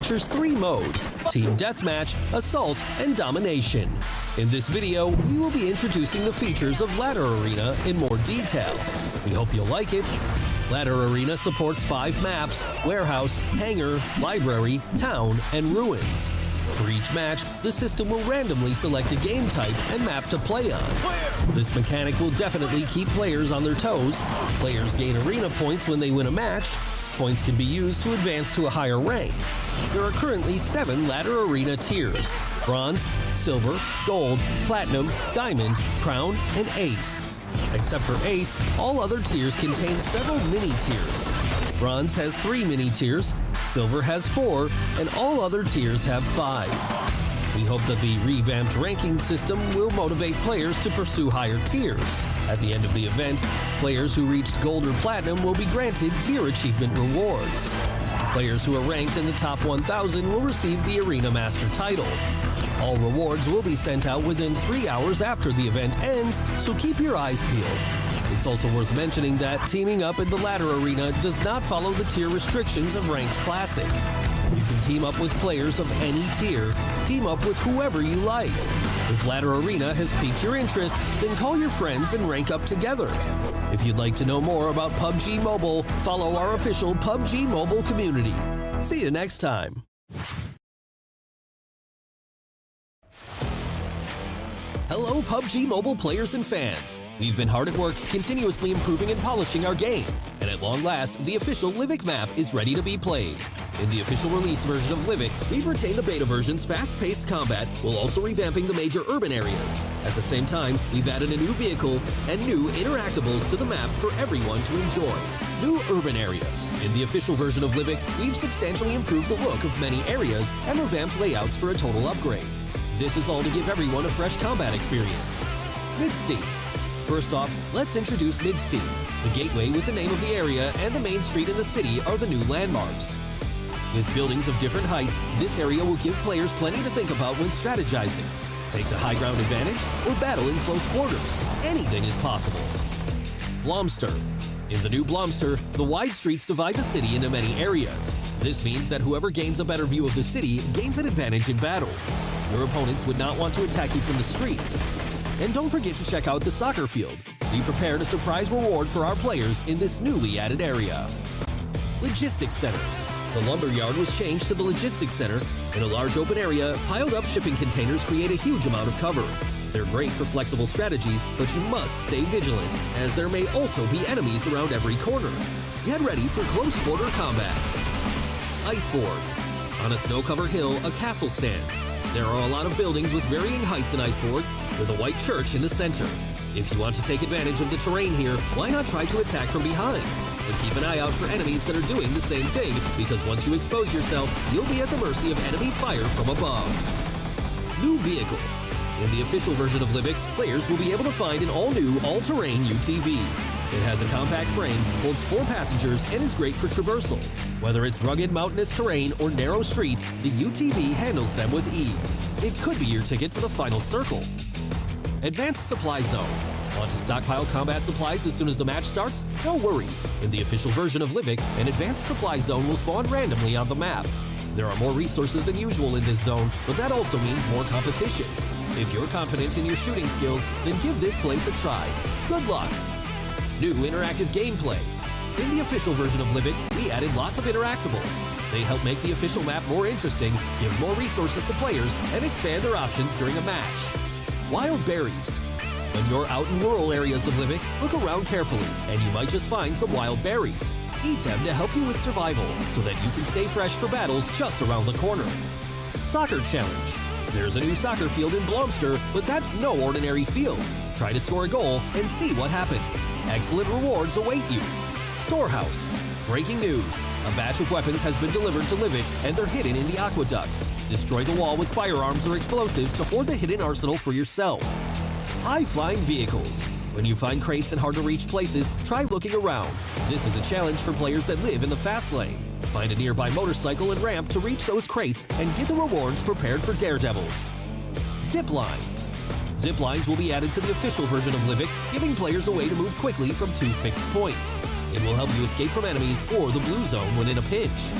features 3 modes: Team Deathmatch, Assault, and Domination. In this video, we will be introducing the features of Ladder Arena in more detail. We hope you'll like it. Ladder Arena supports 5 maps: Warehouse, Hangar, Library, Town, and Ruins. For each match, the system will randomly select a game type and map to play on. This mechanic will definitely keep players on their toes. Players gain arena points when they win a match. Points can be used to advance to a higher rank. There are currently 7 Ladder Arena tiers: Bronze, Silver, Gold, Platinum, Diamond, Crown, and Ace. Except for Ace, all other tiers contain several mini-tiers. Bronze has 3 mini-tiers, Silver has 4, and all other tiers have 5. We hope that the revamped ranking system will motivate players to pursue higher tiers. At the end of the event, players who reached Gold or Platinum will be granted tier achievement rewards. Players who are ranked in the top 1,000 will receive the Arena Master title. All rewards will be sent out within 3 hours after the event ends, so keep your eyes peeled. It's also worth mentioning that teaming up in the Ladder Arena does not follow the tier restrictions of Ranked Classic. You can team up with players of any tier. Team up with whoever you like. If Ladder Arena has piqued your interest, then call your friends and rank up together. If you'd like to know more about PUBG Mobile, follow our official PUBG Mobile community. See you next time. Hello, PUBG Mobile players and fans. We've been hard at work continuously improving and polishing our game, and at long last, the official Livik map is ready to be played. In the official release version of Livik, we've retained the beta version's fast-paced combat while also revamping the major urban areas. At the same time, we've added a new vehicle and new interactables to the map for everyone to enjoy. New urban areas. In the official version of Livik, we've substantially improved the look of many areas and revamped layouts for a total upgrade. This is all to give everyone a fresh combat experience. Mid-Steam. First off, let's introduce Mid-Steam. The gateway with the name of the area and the main street in the city are the new landmarks. With buildings of different heights, this area will give players plenty to think about when strategizing. Take the high ground advantage or battle in close quarters. Anything is possible. Blomster. In the new Blomster, the wide streets divide the city into many areas. This means that whoever gains a better view of the city gains an advantage in battle. Your opponents would not want to attack you from the streets. And don't forget to check out the soccer field. We prepared a surprise reward for our players in this newly added area. Logistics Center. The lumber yard was changed to the Logistics Center. In a large open area, piled up shipping containers create a huge amount of cover. They're great for flexible strategies, but you must stay vigilant, as there may also be enemies around every corner. Get ready for close quarter combat. Iceborne. On a snow-covered hill, a castle stands. There are a lot of buildings with varying heights in Iceborne, with a white church in the center. If you want to take advantage of the terrain here, why not try to attack from behind? But keep an eye out for enemies that are doing the same thing, because once you expose yourself, you'll be at the mercy of enemy fire from above. New vehicle. In the official version of Livik, players will be able to find an all-new, all-terrain UTV. It has a compact frame, holds 4 passengers, and is great for traversal. Whether it's rugged mountainous terrain or narrow streets, the UTV handles them with ease. It could be your ticket to the final circle. Advanced Supply Zone. Want to stockpile combat supplies as soon as the match starts? No worries. In the official version of Livik, an Advanced Supply Zone will spawn randomly on the map. There are more resources than usual in this zone, but that also means more competition. If you're confident in your shooting skills, then give this place a try. Good luck! New interactive gameplay. In the official version of Livik, we added lots of interactables. They help make the official map more interesting, give more resources to players, and expand their options during a match. Wild berries. When you're out in rural areas of Livik, look around carefully, and you might just find some wild berries. Eat them to help you with survival, so that you can stay fresh for battles just around the corner. Soccer Challenge. There's a new soccer field in Blomster, but that's no ordinary field. Try to score a goal and see what happens. Excellent rewards await you. Storehouse. Breaking news. A batch of weapons has been delivered to Livik, and they're hidden in the aqueduct. Destroy the wall with firearms or explosives to hoard the hidden arsenal for yourself. High-flying vehicles. When you find crates in hard-to-reach places, try looking around. This is a challenge for players that live in the fast lane. Find a nearby motorcycle and ramp to reach those crates and get the rewards prepared for daredevils. Zipline. Ziplines will be added to the official version of Livik, giving players a way to move quickly from 2 fixed points. It will help you escape from enemies or the blue zone when in a pinch.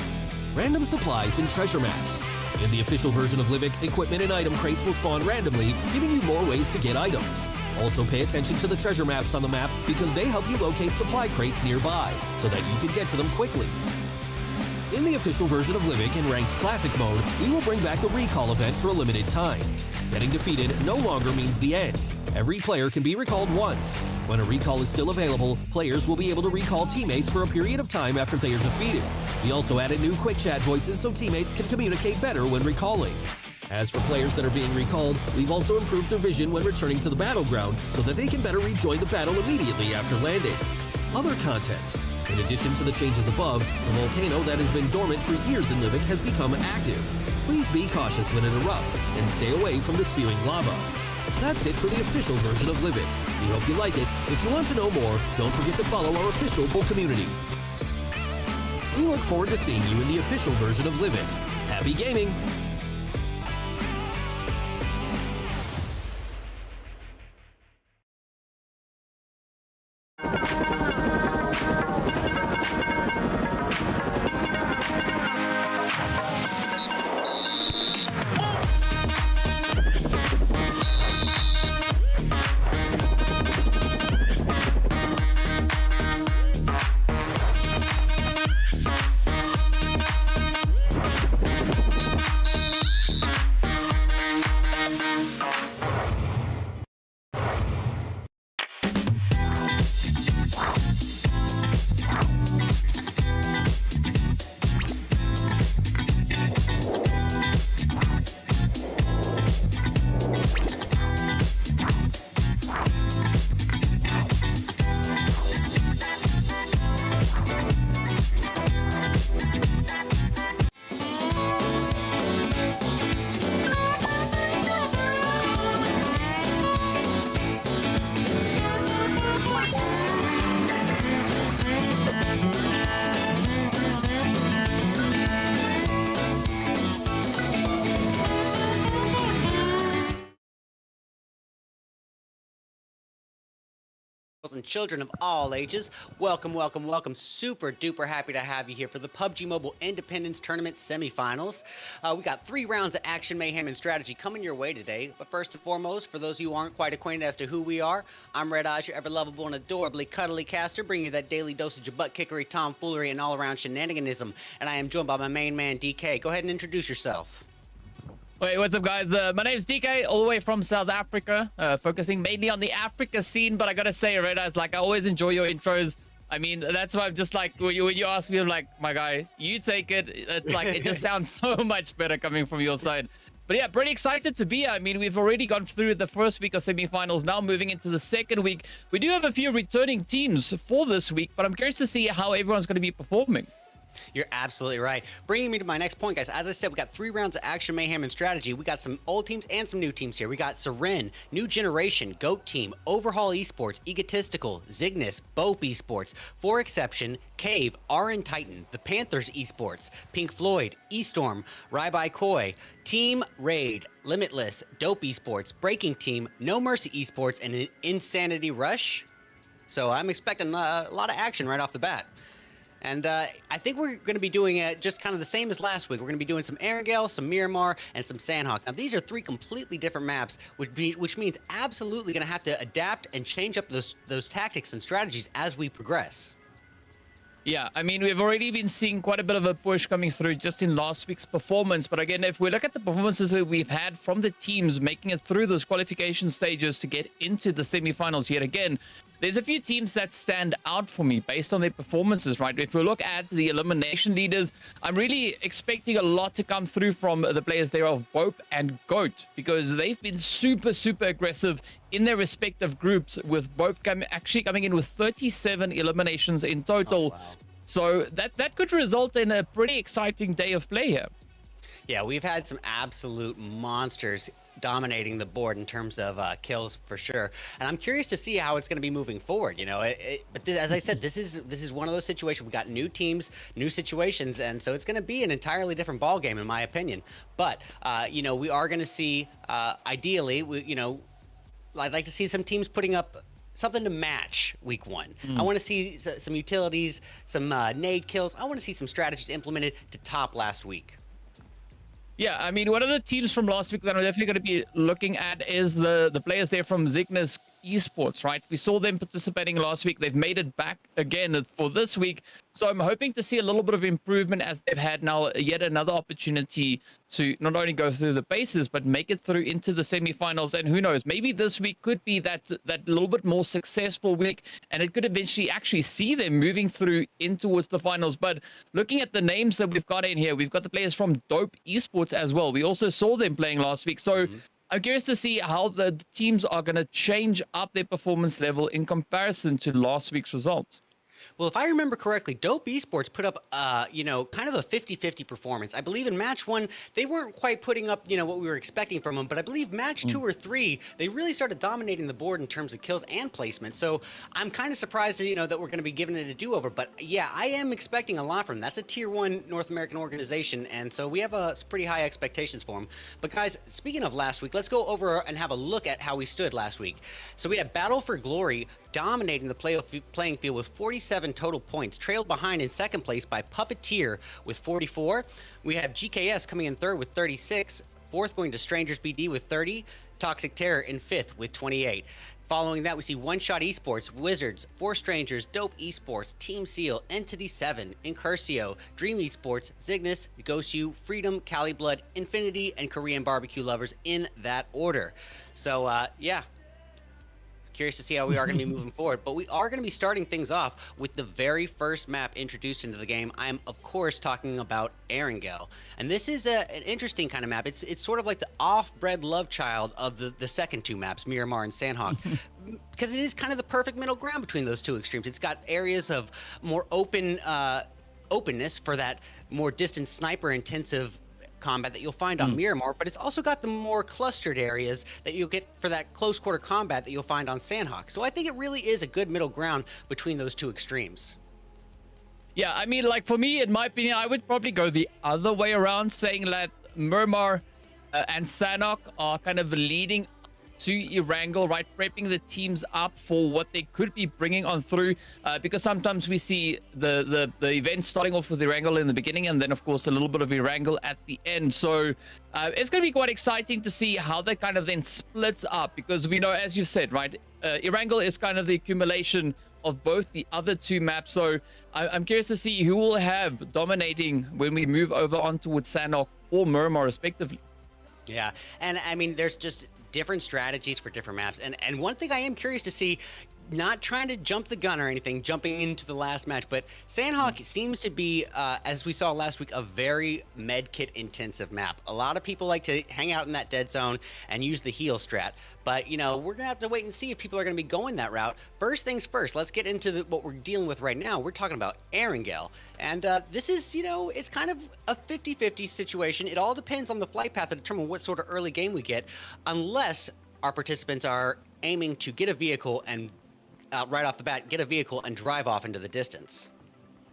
random supplies, and treasure maps. In the official version of Livik, equipment and item crates will spawn randomly, giving you more ways to get items. Also pay attention to the treasure maps on the map because they help you locate supply crates nearby, so that you can get to them quickly. In the official version of Livik in Rank's Classic mode, we will bring back the recall event for a limited time. Getting defeated no longer means the end. Every player can be recalled once. When a recall is still available, players will be able to recall teammates for a period of time after they are defeated. We also added new quick chat voices so teammates can communicate better when recalling. As for players that are being recalled, we've also improved their vision when returning to the battleground so that they can better rejoin the battle immediately after landing. Other content. In addition to the changes above, the volcano that has been dormant for years in Livik has become active. Please be cautious when it erupts and stay away from the spewing lava. That's it for the official version of Livik. We hope you like it. If you want to know more, don't forget to follow our official bull community. We look forward to seeing you in the official version of Livik. Happy gaming! And children of all ages, welcome, welcome, welcome. Super duper happy to have you here for the PUBG Mobile Independence Tournament semifinals. We got 3 rounds of action, mayhem, and strategy coming your way today. But first and foremost, for those of you who aren't quite acquainted as to who we are, I'm Red Eyes, your ever lovable and adorably cuddly caster, bringing you that daily dosage of butt kickery, tomfoolery, and all-around shenaniganism. And I am joined by my main man, DK. Go ahead and introduce yourself. Wait, what's up, guys? My name's DK, all the way from South Africa, focusing mainly on the Africa scene. But I gotta say, Red Eyes, like, I always enjoy your intros. I mean, that's why I'm just like, when you ask me, I'm like, my guy, you take it. It's like, it just sounds so much better coming from your side. But yeah, pretty excited to be here. I mean, we've already gone through the first week of semifinals, now moving into the second week. We do have a few returning teams for this week, but I'm curious to see how everyone's going to be performing. You're absolutely right. Bringing me to my next point, guys. As I said, we got 3 rounds of action, mayhem, and strategy. We got some old teams and some new teams here. We got Seren, New Generation, Goat Team, Overhaul Esports, Egotistical, Zygnus, Bope Esports, For Exception, Cave, RN Titan, The Panthers Esports, Pink Floyd, Estorm, Ryby Koi, Team Raid, Limitless, Dope Esports, Breaking Team, No Mercy Esports, and Insanity Rush. So I'm expecting a lot of action right off the bat. And I think we're going to be doing it just kind of the same as last week. We're going to be doing some Erangel, some Miramar, and some Sanhok. Now, these are 3 completely different maps, which means absolutely going to have to adapt and change up those tactics and strategies as we progress. Yeah, I mean, we've already been seeing quite a bit of a push coming through just in last week's performance. But again, if we look at the performances that we've had from the teams making it through those qualification stages to get into the semifinals yet again, there's a few teams that stand out for me based on their performances, right? If we look at the elimination leaders, I'm really expecting a lot to come through from the players there of Bope and Goat, because they've been super, super aggressive in their respective groups, with Bope actually coming in with 37 eliminations in total. Oh, wow. So that could result in a pretty exciting day of play here. Yeah, we've had some absolute monsters dominating the board in terms of kills for sure, and I'm curious to see how it's going to be moving forward. You know, but as I said, this is one of those situations. We got new teams, new situations, and so it's going to be an entirely different ball game, in my opinion. But you know, we are going to see ideally, I'd like to see some teams putting up something to match week 1. I want to see some utilities, some nade kills. I want to see some strategies implemented to top last week. Yeah, I mean, one of the teams from last week that I'm definitely going to be looking at is the players there from Cygnus Esports, right? We saw them participating last week. They've made it back again for this week. So I'm hoping to see a little bit of improvement as they've had now yet another opportunity to not only go through the bases, but make it through into the semifinals. And who knows, maybe this week could be that little bit more successful week, and it could eventually actually see them moving through in towards the finals. But looking at the names that we've got in here, we've got the players from Dope Esports as well. We also saw them playing last week. So I'm curious to see how the teams are going to change up their performance level in comparison to last week's results. Well, if I remember correctly, Dope Esports put up, kind of a 50-50 performance. I believe in match 1, they weren't quite putting up, what we were expecting from them. But I believe match 2 or 3, they really started dominating the board in terms of kills and placement. So I'm kind of surprised, that we're going to be giving it a do-over. But yeah, I am expecting a lot from them. That's a tier 1 North American organization. And so we have pretty high expectations for them. But guys, speaking of last week, let's go over and have a look at how we stood last week. So we had Battle for Glory dominating the playing field with 47 total points, trailed behind in second place by Puppeteer with 44. We have GKS coming in third with 36, fourth going to Strangers BD with 30, Toxic Terror in fifth with 28. Following that, we see One Shot Esports, Wizards, Four Strangers, Dope Esports, Team Seal, Entity 7, Incursio, Dream Esports, Cygnus, Goshu, Freedom, Cali Blood, Infinity, and Korean Barbecue Lovers in that order. So, yeah. Curious to see how we are going to be moving forward, but we are going to be starting things off with the very first map introduced into the game. I'm of course talking about Erangel, and this is an interesting kind of map. It's sort of like the off-bred love child of the second two maps, Miramar and Sanhok, because it is kind of the perfect middle ground between those two extremes. It's got areas of more openness for that more distant sniper intensive combat that you'll find on Miramar, but it's also got the more clustered areas that you'll get for that close quarter combat that you'll find on Sanhok. So I think it really is a good middle ground between those two extremes. Yeah, I mean, like for me, in my opinion, I would probably go the other way around, saying that Miramar and Sanhok are kind of leading to Erangel, right? Prepping the teams up for what they could be bringing on through, because sometimes we see the event starting off with Erangel in the beginning, and then of course a little bit of Erangel at the end. So it's going to be quite exciting to see how that kind of then splits up, because we know, as you said, right, Erangel is kind of the accumulation of both the other two maps. So I'm curious to see who will have dominating when we move over on towards Sanhok or Miramar respectively. Yeah, and I mean, there's just different strategies for different maps, and one thing I am curious to see, not trying to jump the gun or anything, jumping into the last match, but Sanhok seems to be, as we saw last week, a very medkit intensive map. A lot of people like to hang out in that dead zone and use the heal strat, but we're gonna have to wait and see if people are gonna be going that route. First things first, let's get into what we're dealing with right now. We're talking about Erangel, and this is, it's kind of a 50-50 situation. It all depends on the flight path to determine what sort of early game we get, unless our participants are aiming to get a vehicle and right off the bat, get a vehicle and drive off into the distance.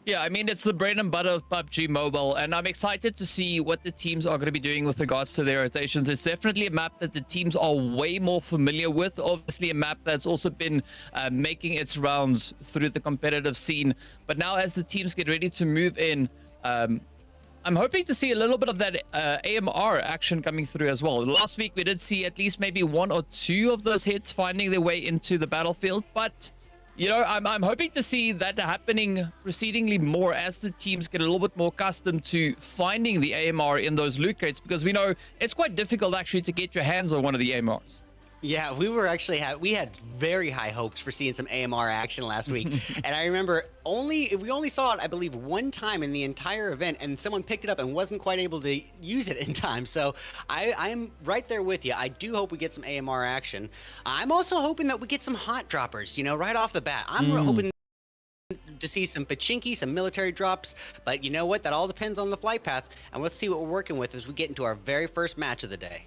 Yeah, I mean, it's the bread and butter of PUBG Mobile, and I'm excited to see what the teams are going to be doing with regards to their rotations. It's definitely a map that the teams are way more familiar with. Obviously, a map that's also been making its rounds through the competitive scene. But now, as the teams get ready to move in, I'm hoping to see a little bit of that AMR action coming through as well. Last week, we did see at least maybe one or two of those hits finding their way into the battlefield. But, I'm hoping to see that happening proceedingly more as the teams get a little bit more accustomed to finding the AMR in those loot crates, because we know it's quite difficult actually to get your hands on one of the AMRs. Yeah, we were actually we had very high hopes for seeing some AMR action last week, and I remember we only saw it, I believe, one time in the entire event, and someone picked it up and wasn't quite able to use it in time. So I am right there with you. I do hope we get some AMR action. I'm also hoping that we get some hot droppers, right off the bat. I'm hoping to see some pachinki, some military drops, but you know what? That all depends on the flight path, and let's see what we're working with as we get into our very first match of the day.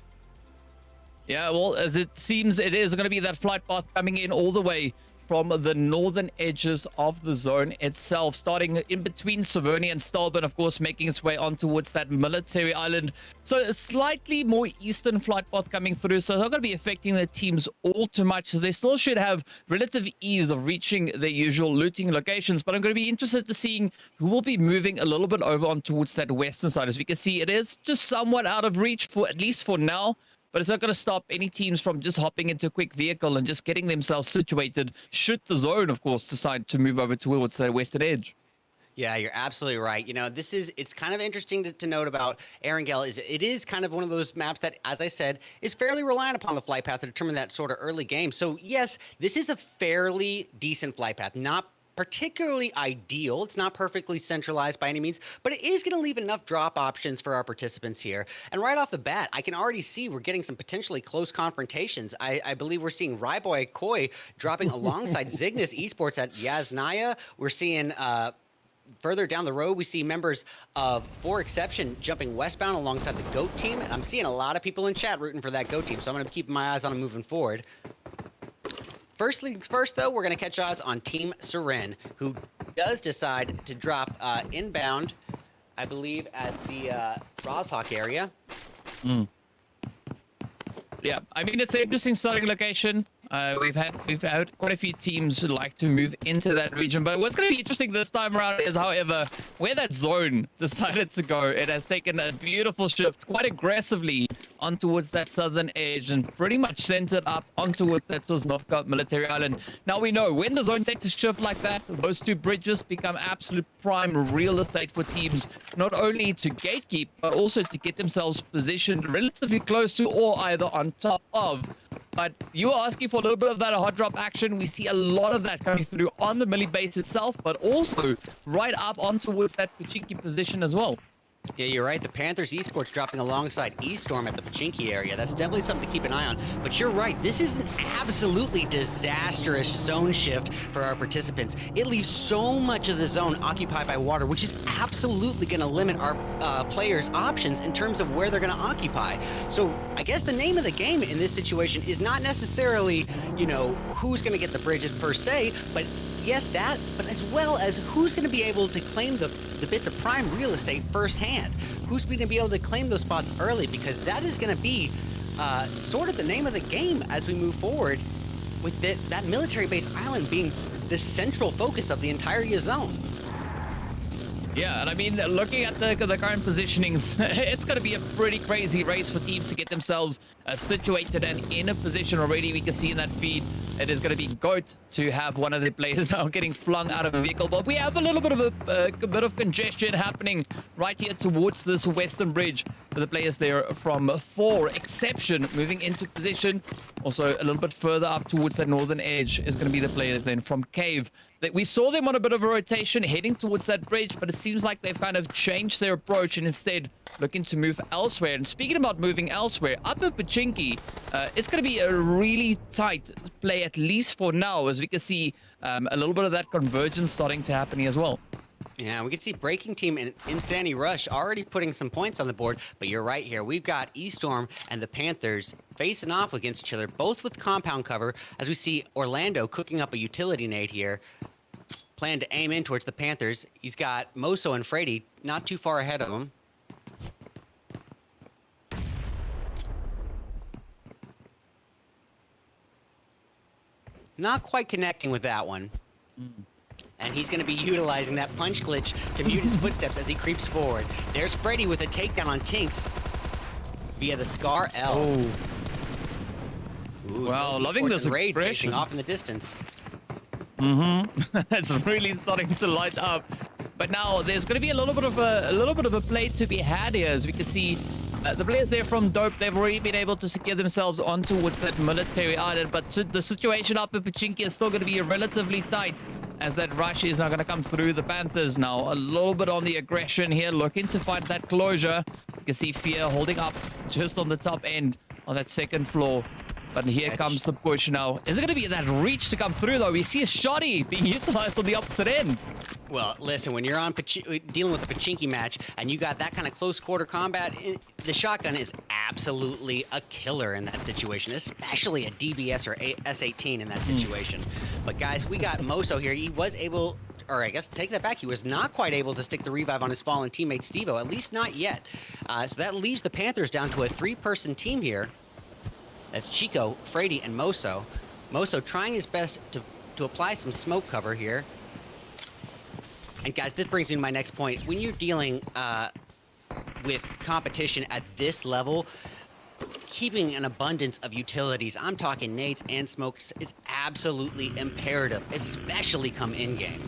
Yeah, well, as it seems, it is going to be that flight path coming in all the way from the northern edges of the zone itself, starting in between Severny and Stalbin, of course, making its way on towards that military island. So a slightly more eastern flight path coming through, so it's not going to be affecting the teams all too much, as they still should have relative ease of reaching their usual looting locations. But I'm going to be interested to seeing who will be moving a little bit over on towards that western side. As we can see, it is just somewhat out of reach, for at least for now. But it's not going to stop any teams from just hopping into a quick vehicle and just getting themselves situated, should the zone, of course, decide to move over towards the western edge. Yeah, you're absolutely right. You know, it's kind of interesting to note about Erangel. It is kind of one of those maps that, as I said, is fairly reliant upon the flight path to determine that sort of early game. So yes, this is a fairly decent flight path, not particularly ideal. It's not perfectly centralized by any means, but it is going to leave enough drop options for our participants here. And right off the bat, I can already see we're getting some potentially close confrontations. I believe we're seeing Ryboy Koi dropping alongside Zygnus Esports at Yasnaya. We're seeing further down the road, we see members of For Exception jumping westbound alongside the GOAT team. And I'm seeing a lot of people in chat rooting for that GOAT team, so I'm going to keep my eyes on them moving forward. First things first, though, we're going to catch odds on Team Seren, who does decide to drop inbound, I believe, at the Rozhawk area. Yeah, I mean, it's an interesting starting location. We've had quite a few teams who like to move into that region, but what's going to be interesting this time around is, however, where that zone decided to go. It has taken a beautiful shift quite aggressively on towards that southern edge and pretty much centered up onto that Sosnovka military island. Now we know when the zone takes a shift like that, those two bridges become absolute prime real estate for teams, not only to gatekeep, but also to get themselves positioned relatively close to or either on top of. But you were asking for a little bit of that hot drop action. We see a lot of that coming through on the milli base itself, but also right up on towards that Pachinki position as well. Yeah, you're right. The Panthers Esports dropping alongside Eastorm at the Pachinki area. That's definitely something to keep an eye on. But you're right. This is an absolutely disastrous zone shift for our participants. It leaves so much of the zone occupied by water, which is absolutely going to limit our players' options in terms of where they're going to occupy. So I guess the name of the game in this situation is not necessarily, you know, who's going to get the bridges per se, but yes, that, but as well as who's going to be able to claim the bits of prime real estate firsthand. Who's going to be able to claim those spots early, because that is going to be sort of the name of the game as we move forward, with that military base island being the central focus of the entire zone. Yeah, and I mean, looking at the current positionings, it's going to be a pretty crazy race for teams to get themselves situated and in a position already. We can see in that feed, it is going to be GOAT to have one of the players now getting flung out of a vehicle. But we have a little bit of a bit of congestion happening right here towards this western bridge for the players there from For Exception moving into position. Also, a little bit further up towards that northern edge is going to be the players then from Cave. We saw them on a bit of a rotation heading towards that bridge, but it seems like they've kind of changed their approach and instead looking to move elsewhere. And speaking about moving elsewhere, up at Pachinki, it's going to be a really tight play, at least for now, as we can see a little bit of that convergence starting to happen as well. Yeah, we can see Breaking Team and Insanity Rush already putting some points on the board, but you're right here. We've got Eastorm and the Panthers facing off against each other, both with compound cover, as we see Orlando cooking up a utility nade here. Plan to aim in towards the Panthers. He's got Moso and Freddy not too far ahead of him. Not quite connecting with that one. And he's going to be utilizing that punch glitch to mute his footsteps as he creeps forward. There's Freddy with a takedown on Tinks via the Scar L. Oh. Ooh, wow, loving this raid aggression. facing off in the distance. It's really starting to light up. But now there's going to be a little bit of a play to be had here, as we can see. The players there from Dope, they've already been able to secure themselves on towards that military island, but the situation up at Pachinki is still going to be relatively tight, as that rush is now going to come through. The Panthers now a little bit on the aggression here, looking to find that closure. You can see Fear holding up just on the top end on that second floor. But here comes the push now. Is it going to be that reach to come through, though? We see a shotty being utilized on the opposite end. Well, listen, when you're dealing with a Pachinki match and you got that kind of close quarter combat, the shotgun is absolutely a killer in that situation, especially a DBS or S18 in that situation. But guys, we got Moso here. He was able, or I guess take that back, he was not quite able to stick the revive on his fallen teammate Stevo, at least not yet. So that leaves the Panthers down to a 3-person team here. That's Chico, Frady, and Moso. Moso trying his best to apply some smoke cover here. And guys, this brings me to my next point. When you're dealing with competition at this level, keeping an abundance of utilities, I'm talking nades and smokes, is absolutely imperative, especially come in-game.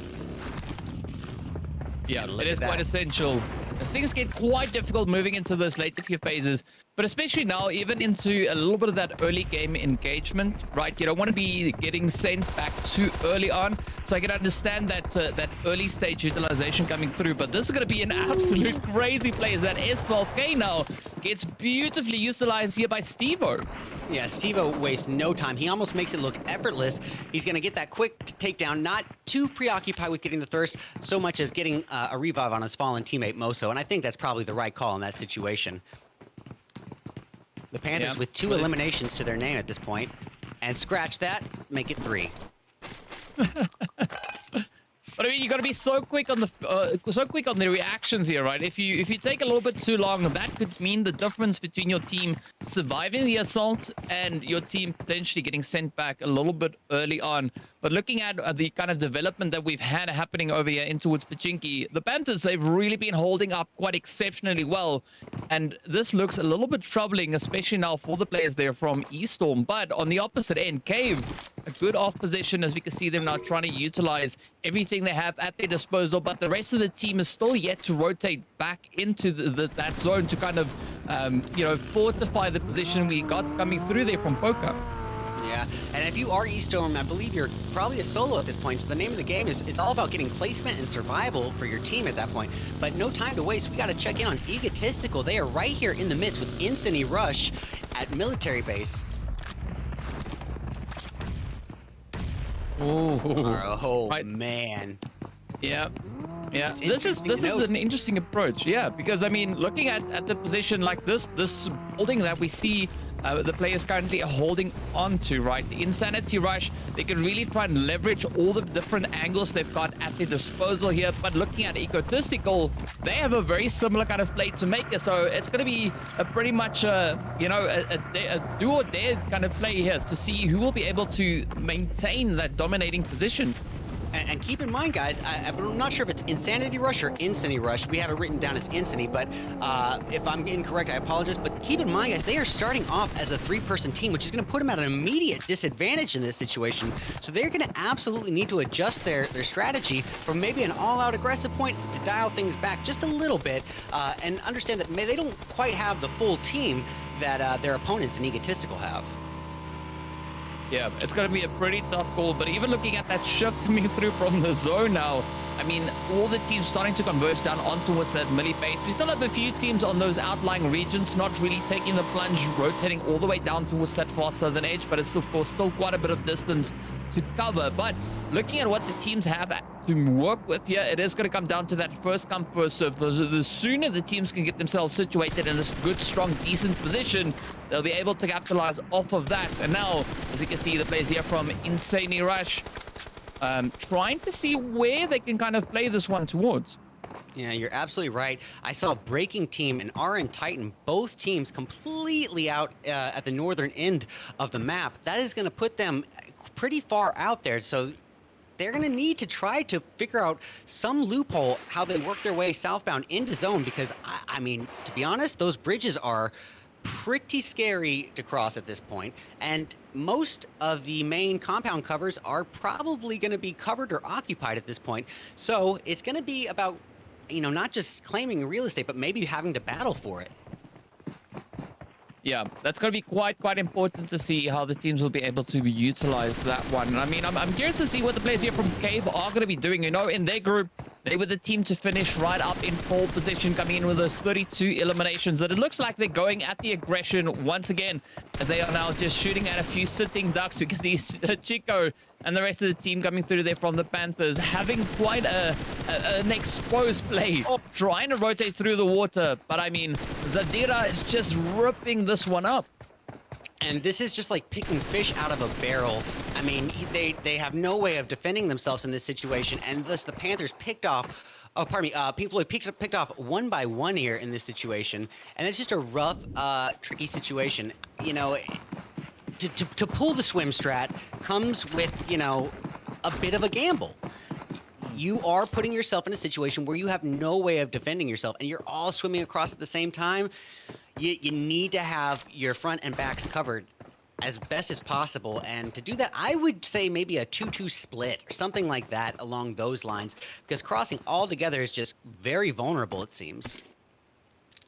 Yeah, it is quite essential. As things get quite difficult moving into those later few phases, but especially now, even into a little bit of that early game engagement, right? You don't want to be getting sent back too early on. So I can understand that that early stage utilization coming through, but this is going to be an absolute crazy play as that S12K now gets beautifully utilized here by Stevo. Yeah, Stevo wastes no time. He almost makes it look effortless. He's going to get that quick takedown, not too preoccupied with getting the thirst so much as getting a revive on his fallen teammate Moso, and I think that's probably the right call in that situation. The Panthers with 2 eliminations to their name at this point, and scratch that, make it 3. But I mean, you got to be so quick on the reactions here, right? If you take a little bit too long, that could mean the difference between your team surviving the assault and your team potentially getting sent back a little bit early on. But looking at the kind of development that we've had happening over here in towards Pubg, the Panthers, they've really been holding up quite exceptionally well. And this looks a little bit troubling, especially now for the players there from Eaststorm. But on the opposite end, Cave, a good off position, as we can see them now trying to utilize everything they have at their disposal. But the rest of the team is still yet to rotate back into that zone to kind of, you know, fortify the position we got coming through there from Poker. Yeah, and if you are Eaststorm, I believe you're probably a solo at this point, so the name of the game is, it's all about getting placement and survival for your team at that point. But no time to waste, we got to check in on Egotistical. They are right here in the midst with Instant Rush at military base. Oh man. Yeah. Yeah, this is an interesting approach. Yeah, because I mean, looking at the position like this holding that we see the players currently are holding on to, right? The Insanity Rush, they can really try and leverage all the different angles they've got at their disposal here. But looking at Egotistical, they have a very similar kind of play to make. So it's going to be a pretty much, you know, a do or dare kind of play here to see who will be able to maintain that dominating position. And keep in mind, guys, I'm not sure if it's Insanity Rush or Insanity Rush. We have it written down as Insanity, but if I'm incorrect, I apologize. But keep in mind, guys, they are starting off as a 3-person team, which is going to put them at an immediate disadvantage in this situation. So they're going to absolutely need to adjust their strategy from maybe an all-out aggressive point to dial things back just a little bit and understand that they don't quite have the full team that their opponents in Egotistical have. Yeah, it's going to be a pretty tough call, but even looking at that shift coming through from the zone now, I mean, all the teams starting to converge down on towards that melee base. We still have a few teams on those outlying regions, not really taking the plunge, rotating all the way down towards that far southern edge, but it's, of course, still quite a bit of distance to cover. But looking at what the teams have to work with here, it is going to come down to that first come, first serve. The sooner the teams can get themselves situated in this good, strong, decent position, they'll be able to capitalize off of that. And now, as you can see, the players here from Insane Rush trying to see where they can kind of play this one towards. Yeah, you're absolutely right. I saw a Breaking Team and RN Titan, both teams completely out at the northern end of the map. That is going to put them pretty far out there. So they're going to need to try to figure out some loophole how they work their way southbound into zone, because, I mean, to be honest, those bridges are pretty scary to cross at this point, and most of the main compound covers are probably going to be covered or occupied at this point. So it's going to be about, you know, not just claiming real estate, but maybe having to battle for it. Yeah, that's going to be quite important to see how the teams will be able to utilize that one. I mean, I'm curious to see what the players here from Cave are going to be doing. You know, in their group, They were the team to finish right up in pole position, coming in with those 32 eliminations. And it looks like they're going at the aggression once again, as they are now just shooting at a few sitting ducks. We can see Chico and the rest of the team coming through there from the Panthers, having quite an exposed play, trying to rotate through the water. But I mean, Zadira is just ripping this one up. And this is just like picking fish out of a barrel. I mean, they have no way of defending themselves in this situation. And thus the Panthers picked off, oh, pardon me, Pink Floyd picked off one by one here in this situation. And it's just a rough, tricky situation. You know, to pull the swim strat comes with, you know, a bit of a gamble. You are putting yourself in a situation where you have no way of defending yourself and you're all swimming across at the same time. You need to have your front and backs covered as best as possible. And to do that, I would say maybe a 2-2 split or something like that along those lines, because crossing all together is just very vulnerable, it seems.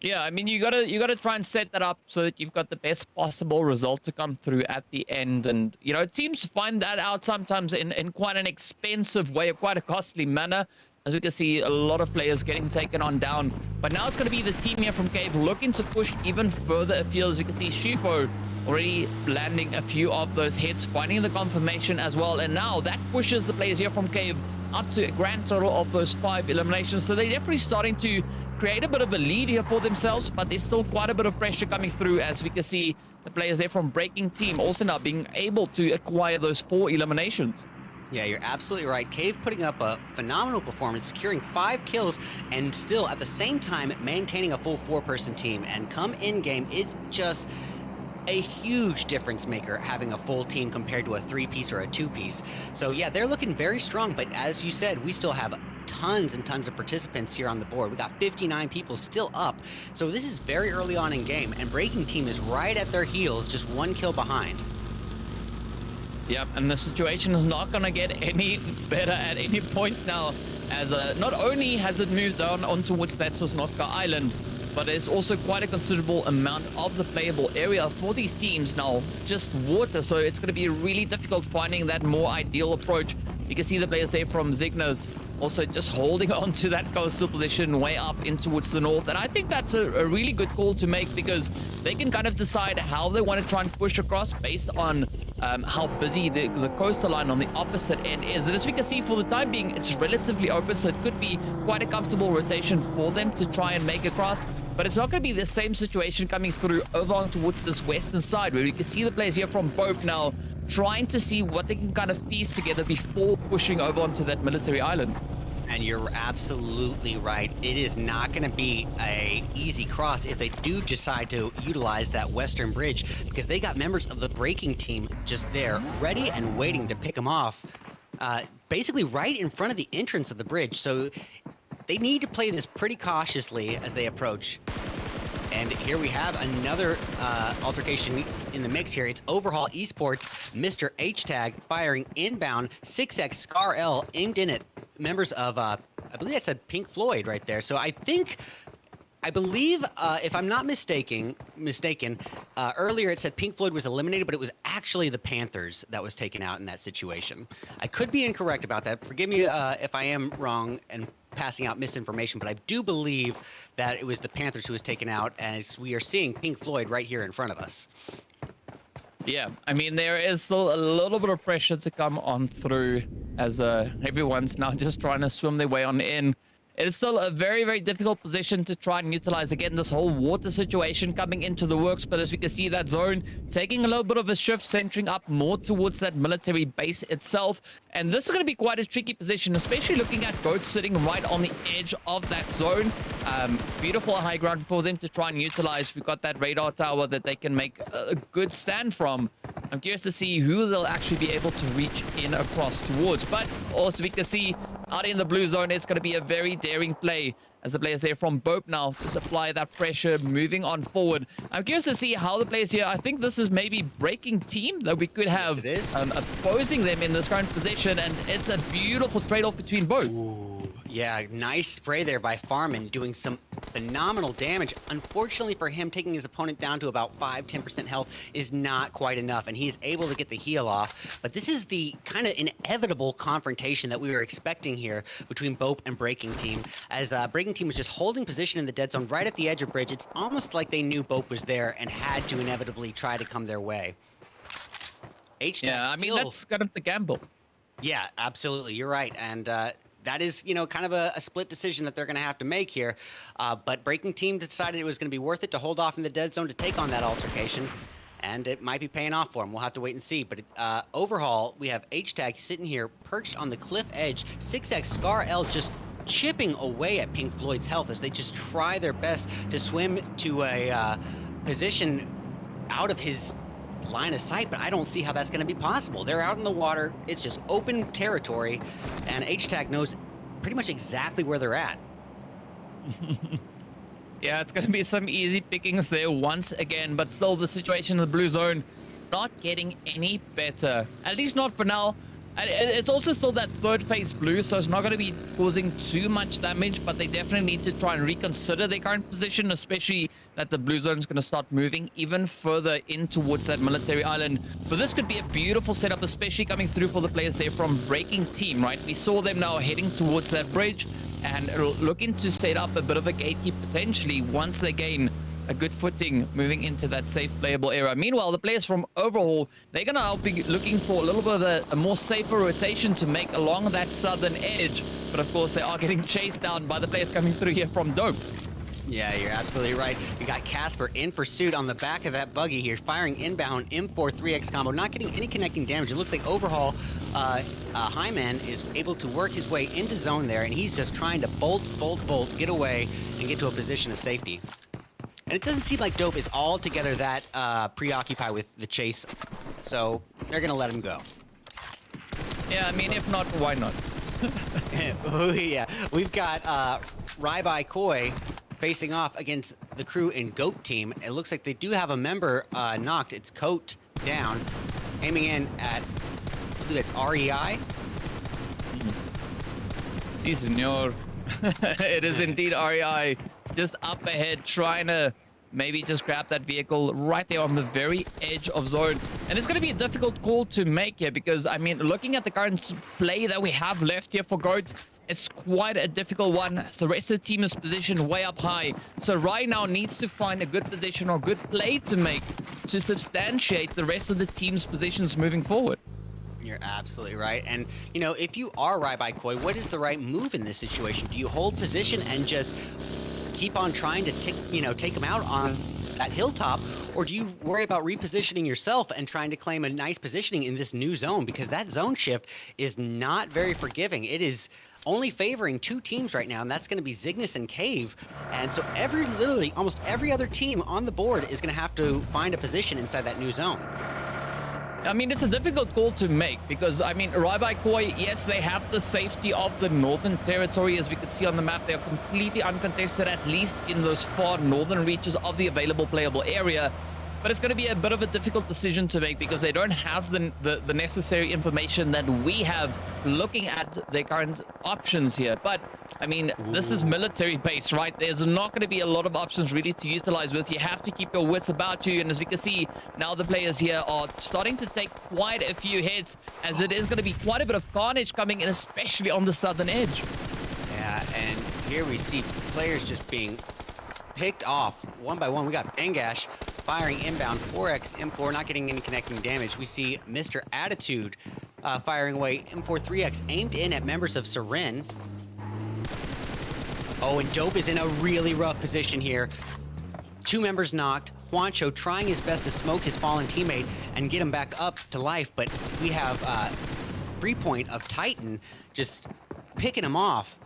Yeah, I mean, you gotta try and set that up so that you've got the best possible result to come through at the end. And, you know, teams find that out sometimes in quite an expensive way, quite a costly manner. As we can see, a lot of players getting taken on down. But now it's going to be the team here from Cave looking to push even further afield. As we can see, Shifo already landing a few of those hits, finding the confirmation as well. And now that pushes the players here from Cave up to a grand total of those 5 eliminations. So they're definitely starting to create a bit of a lead here for themselves, but there's still quite a bit of pressure coming through. As we can see, the players there from Breaking Team also now being able to acquire those 4 eliminations. Yeah, you're absolutely right. Cave putting up a phenomenal performance, securing 5 kills, and still at the same time maintaining a full 4-person team. And come in-game, it's just a huge difference maker having a full team compared to a 3-piece or a 2-piece. So yeah, they're looking very strong, but as you said, we still have tons and tons of participants here on the board. We got 59 people still up. So this is very early on in game, and Breaking Team is right at their heels, just 1 kill behind. Yep, and the situation is not going to get any better at any point now, as not only has it moved down on towards that Sosnovka Island, but there's also quite a considerable amount of the playable area for these teams now, just water, so it's going to be really difficult finding that more ideal approach. You can see the players there from Zignas also just holding on to that coastal position way up in towards the north, and I think that's a really good call to make, because they can kind of decide how they want to try and push across based on how busy the coastal line on the opposite end is. And as we can see, for the time being, it's relatively open, so it could be quite a comfortable rotation for them to try and make across. But it's not going to be the same situation coming through over on towards this western side, where we can see the players here from Bope now trying to see what they can kind of piece together before pushing over onto that military island. And you're absolutely right. It is not going to be a easy cross if they do decide to utilize that western bridge, because they got members of the Breaking Team just there, ready and waiting to pick them off, basically right in front of the entrance of the bridge. So they need to play this pretty cautiously as they approach. And here we have another altercation in the mix here. It's Overhaul Esports, Mr. H-Tag firing inbound, 6x Scar L aimed in at members of, I believe that said Pink Floyd right there. So I believe, if I'm not mistaken, earlier it said Pink Floyd was eliminated, but it was actually the Panthers that was taken out in that situation. I could be incorrect about that. Forgive me if I am wrong and passing out misinformation, but I do believe that it was the Panthers who was taken out, as we are seeing Pink Floyd right here in front of us. Yeah, I mean, there is still a little bit of pressure to come on through, as everyone's now just trying to swim their way on in. It is still a very, very difficult position to try and utilize. Again, this whole water situation coming into the works, but as we can see, that zone taking a little bit of a shift, centering up more towards that military base itself. And this is going to be quite a tricky position, especially looking at Goat sitting right on the edge of that zone. Beautiful high ground for them to try and utilize. We've got that radar tower that they can make a good stand from. I'm curious to see who they'll actually be able to reach in across towards. But also we can see out in the blue zone, it's going to be a very daring play as the players there from Bope now to supply that pressure, moving on forward. I'm curious to see how the players here, I think this is maybe Breaking Team that we could have opposing them in this current position, and it's a beautiful trade-off between both. Ooh, yeah, nice spray there by Farman, doing some phenomenal damage. Unfortunately for him, taking his opponent down to about 5-10% health is not quite enough, and he is able to get the heal off. But this is the kind of inevitable confrontation that we were expecting here between Bope and Breaking Team, as Breaking Team was just holding position in the dead zone right at the edge of bridge. It's almost like they knew Bope was there and had to inevitably try to come their way. Yeah, I mean, that's kind of the gamble. Yeah, absolutely. You're right. And that is, you know, kind of a split decision that they're going to have to make here. But Breaking Team decided it was going to be worth it to hold off in the dead zone to take on that altercation. And it might be paying off for him. We'll have to wait and see. But overhaul, we have H-Tag sitting here perched on the cliff edge. 6X Scar L just chipping away at Pink Floyd's health as they just try their best to swim to a position out of his line of sight, but I don't see how that's going to be possible. They're out in the water. It's just open territory, and H-Tag knows pretty much exactly where they're at. Yeah, it's going to be some easy pickings there once again, but still the situation in the blue zone not getting any better. At least not for now. And it's also still that third phase blue, so it's not going to be causing too much damage, but they definitely need to try and reconsider their current position, especially that the blue zone is going to start moving even further in towards that military island. But this could be a beautiful setup, especially coming through for the players there from Breaking Team, right? We saw them now heading towards that bridge and looking to set up a bit of a gatekeep potentially once they gain a good footing moving into that safe playable area. Meanwhile, the players from Overhaul, they're going to now be looking for a little bit of a more safer rotation to make along that southern edge. But of course, they are getting chased down by the players coming through here from Dope. Yeah, you're absolutely right. You got Casper in pursuit on the back of that buggy here, firing inbound M4 3X combo, not getting any connecting damage. It looks like Overhaul, Hyman is able to work his way into zone there, and he's just trying to bolt, get away, and get to a position of safety. And it doesn't seem like Dope is altogether that preoccupied with the chase, so they're going to let him go. Yeah, I mean, if not, why not? Oh, yeah. We've got Rybai Koi facing off against the crew in Goat Team. It looks like they do have a member knocked. It's Coat down, aiming in at, I believe it's REI. Si, senor. It is indeed REI. Just up ahead, trying to maybe just grab that vehicle right there on the very edge of zone. And it's going to be a difficult call to make here because, I mean, looking at the current play that we have left here for Goat, it's quite a difficult one. So the rest of the team is positioned way up high. So right now needs to find a good position or good play to make to substantiate the rest of the team's positions moving forward. You're absolutely right. And, you know, if you are Rybai Koi, what is the right move in this situation? Do you hold position and just keep on trying to take them out on that hilltop, or do you worry about repositioning yourself and trying to claim a nice positioning in this new zone? Because that zone shift is not very forgiving. It is only favoring two teams right now, and that's going to be Zygnus and Cave. And so literally almost every other team on the board is going to have to find a position inside that new zone. I mean, it's a difficult call to make because, I mean, Rybai Koi, yes, they have the safety of the northern territory. As we can see on the map, they are completely uncontested, at least in those far northern reaches of the available playable area. But it's going to be a bit of a difficult decision to make because they don't have the necessary information that we have looking at their current options here. But, I mean, this is military base, right? There's not going to be a lot of options really to utilize with. You have to keep your wits about you. And as we can see, now the players here are starting to take quite a few hits, as it is going to be quite a bit of carnage coming in, especially on the southern edge. Yeah, and here we see players just being picked off one by one. We got Bangash firing inbound, 4x M4, not getting any connecting damage. We see Mr. Attitude firing away M4 3x aimed in at members of Seren. Oh, and Dope is in a really rough position here. Two members knocked. Juancho trying his best to smoke his fallen teammate and get him back up to life, but we have free point of Titan just picking him off.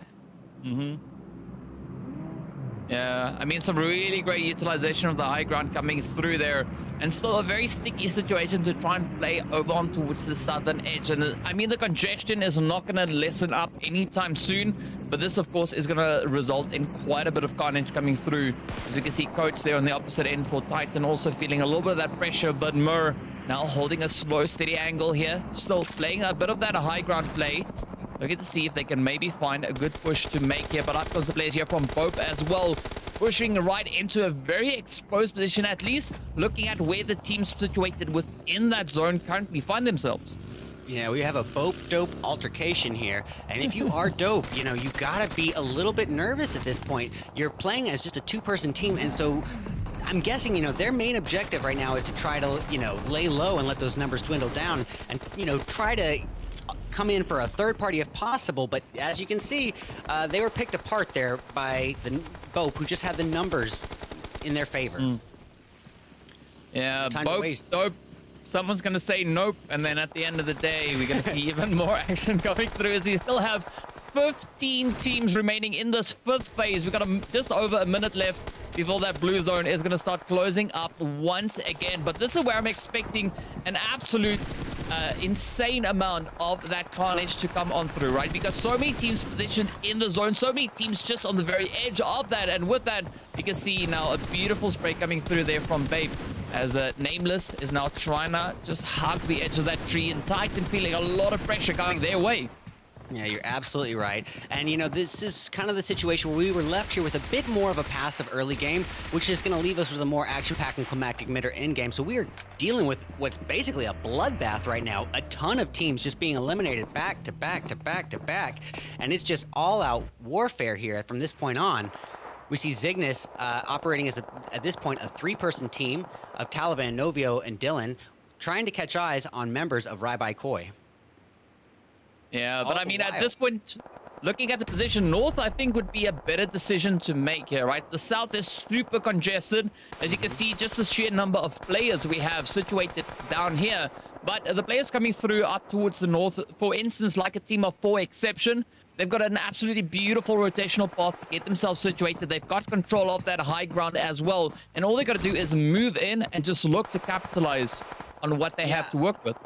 Yeah, I mean, some really great utilization of the high ground coming through there, and still a very sticky situation to try and play over on towards the southern edge. And I mean, the congestion is not going to lessen up anytime soon, but this, of course, is going to result in quite a bit of carnage coming through. As you can see, Coach there on the opposite end for Titan also feeling a little bit of that pressure, but Mur now holding a slow, steady angle here, still playing a bit of that high ground play. Looking to see if they can maybe find a good push to make here, but up comes the players here from Bope as well. pushing right into a very exposed position, at least looking at where the teams situated within that zone currently find themselves. Yeah, we have a dope altercation here, and if you are dope, you know, you gotta be a little bit nervous at this point. You're playing as just a two-person team, and so I'm guessing, you know, their main objective right now is to try to, you know, lay low and let those numbers dwindle down and, you know, try to come in for a third party if possible. But as you can see, they were picked apart there by the Bope, who just had the numbers in their favor. Yeah, Bope. Someone's going to say nope, and then at the end of the day, we're going to see even more action coming through as we still have 15 teams remaining in this fifth phase. We've got just over a minute left before that blue zone is going to start closing up once again. But this is where I'm expecting an absolute insane amount of that carnage to come on through, right? Because so many teams positioned in the zone, so many teams just on the very edge of that. And with that, you can see now a beautiful spray coming through there from Babe, as Nameless is now trying to just hug the edge of that tree, and Titan feeling a lot of pressure coming their way. Yeah, you're absolutely right. And, you know, this is kind of the situation where we were left here with a bit more of a passive early game, which is going to leave us with a more action-packed and climactic mid or end game. So we are dealing with what's basically a bloodbath right now. A ton of teams just being eliminated back to back to back to back. And it's just all-out warfare here from this point on. We see Zygnus operating as, at this point, a three-person team of Taliban, Novio, and Dylan, trying to catch eyes on members of Rabai Koi. Yeah, but I mean, at this point, looking at the position, North, I think, would be a better decision to make here, right? The South is super congested. As you can see, just the sheer number of players we have situated down here. But the players coming through up towards the North, for instance, like a team of 4 Exception, they've got an absolutely beautiful rotational path to get themselves situated. They've got control of that high ground as well. And all they got to do is move in and just look to capitalize on what they have to work with.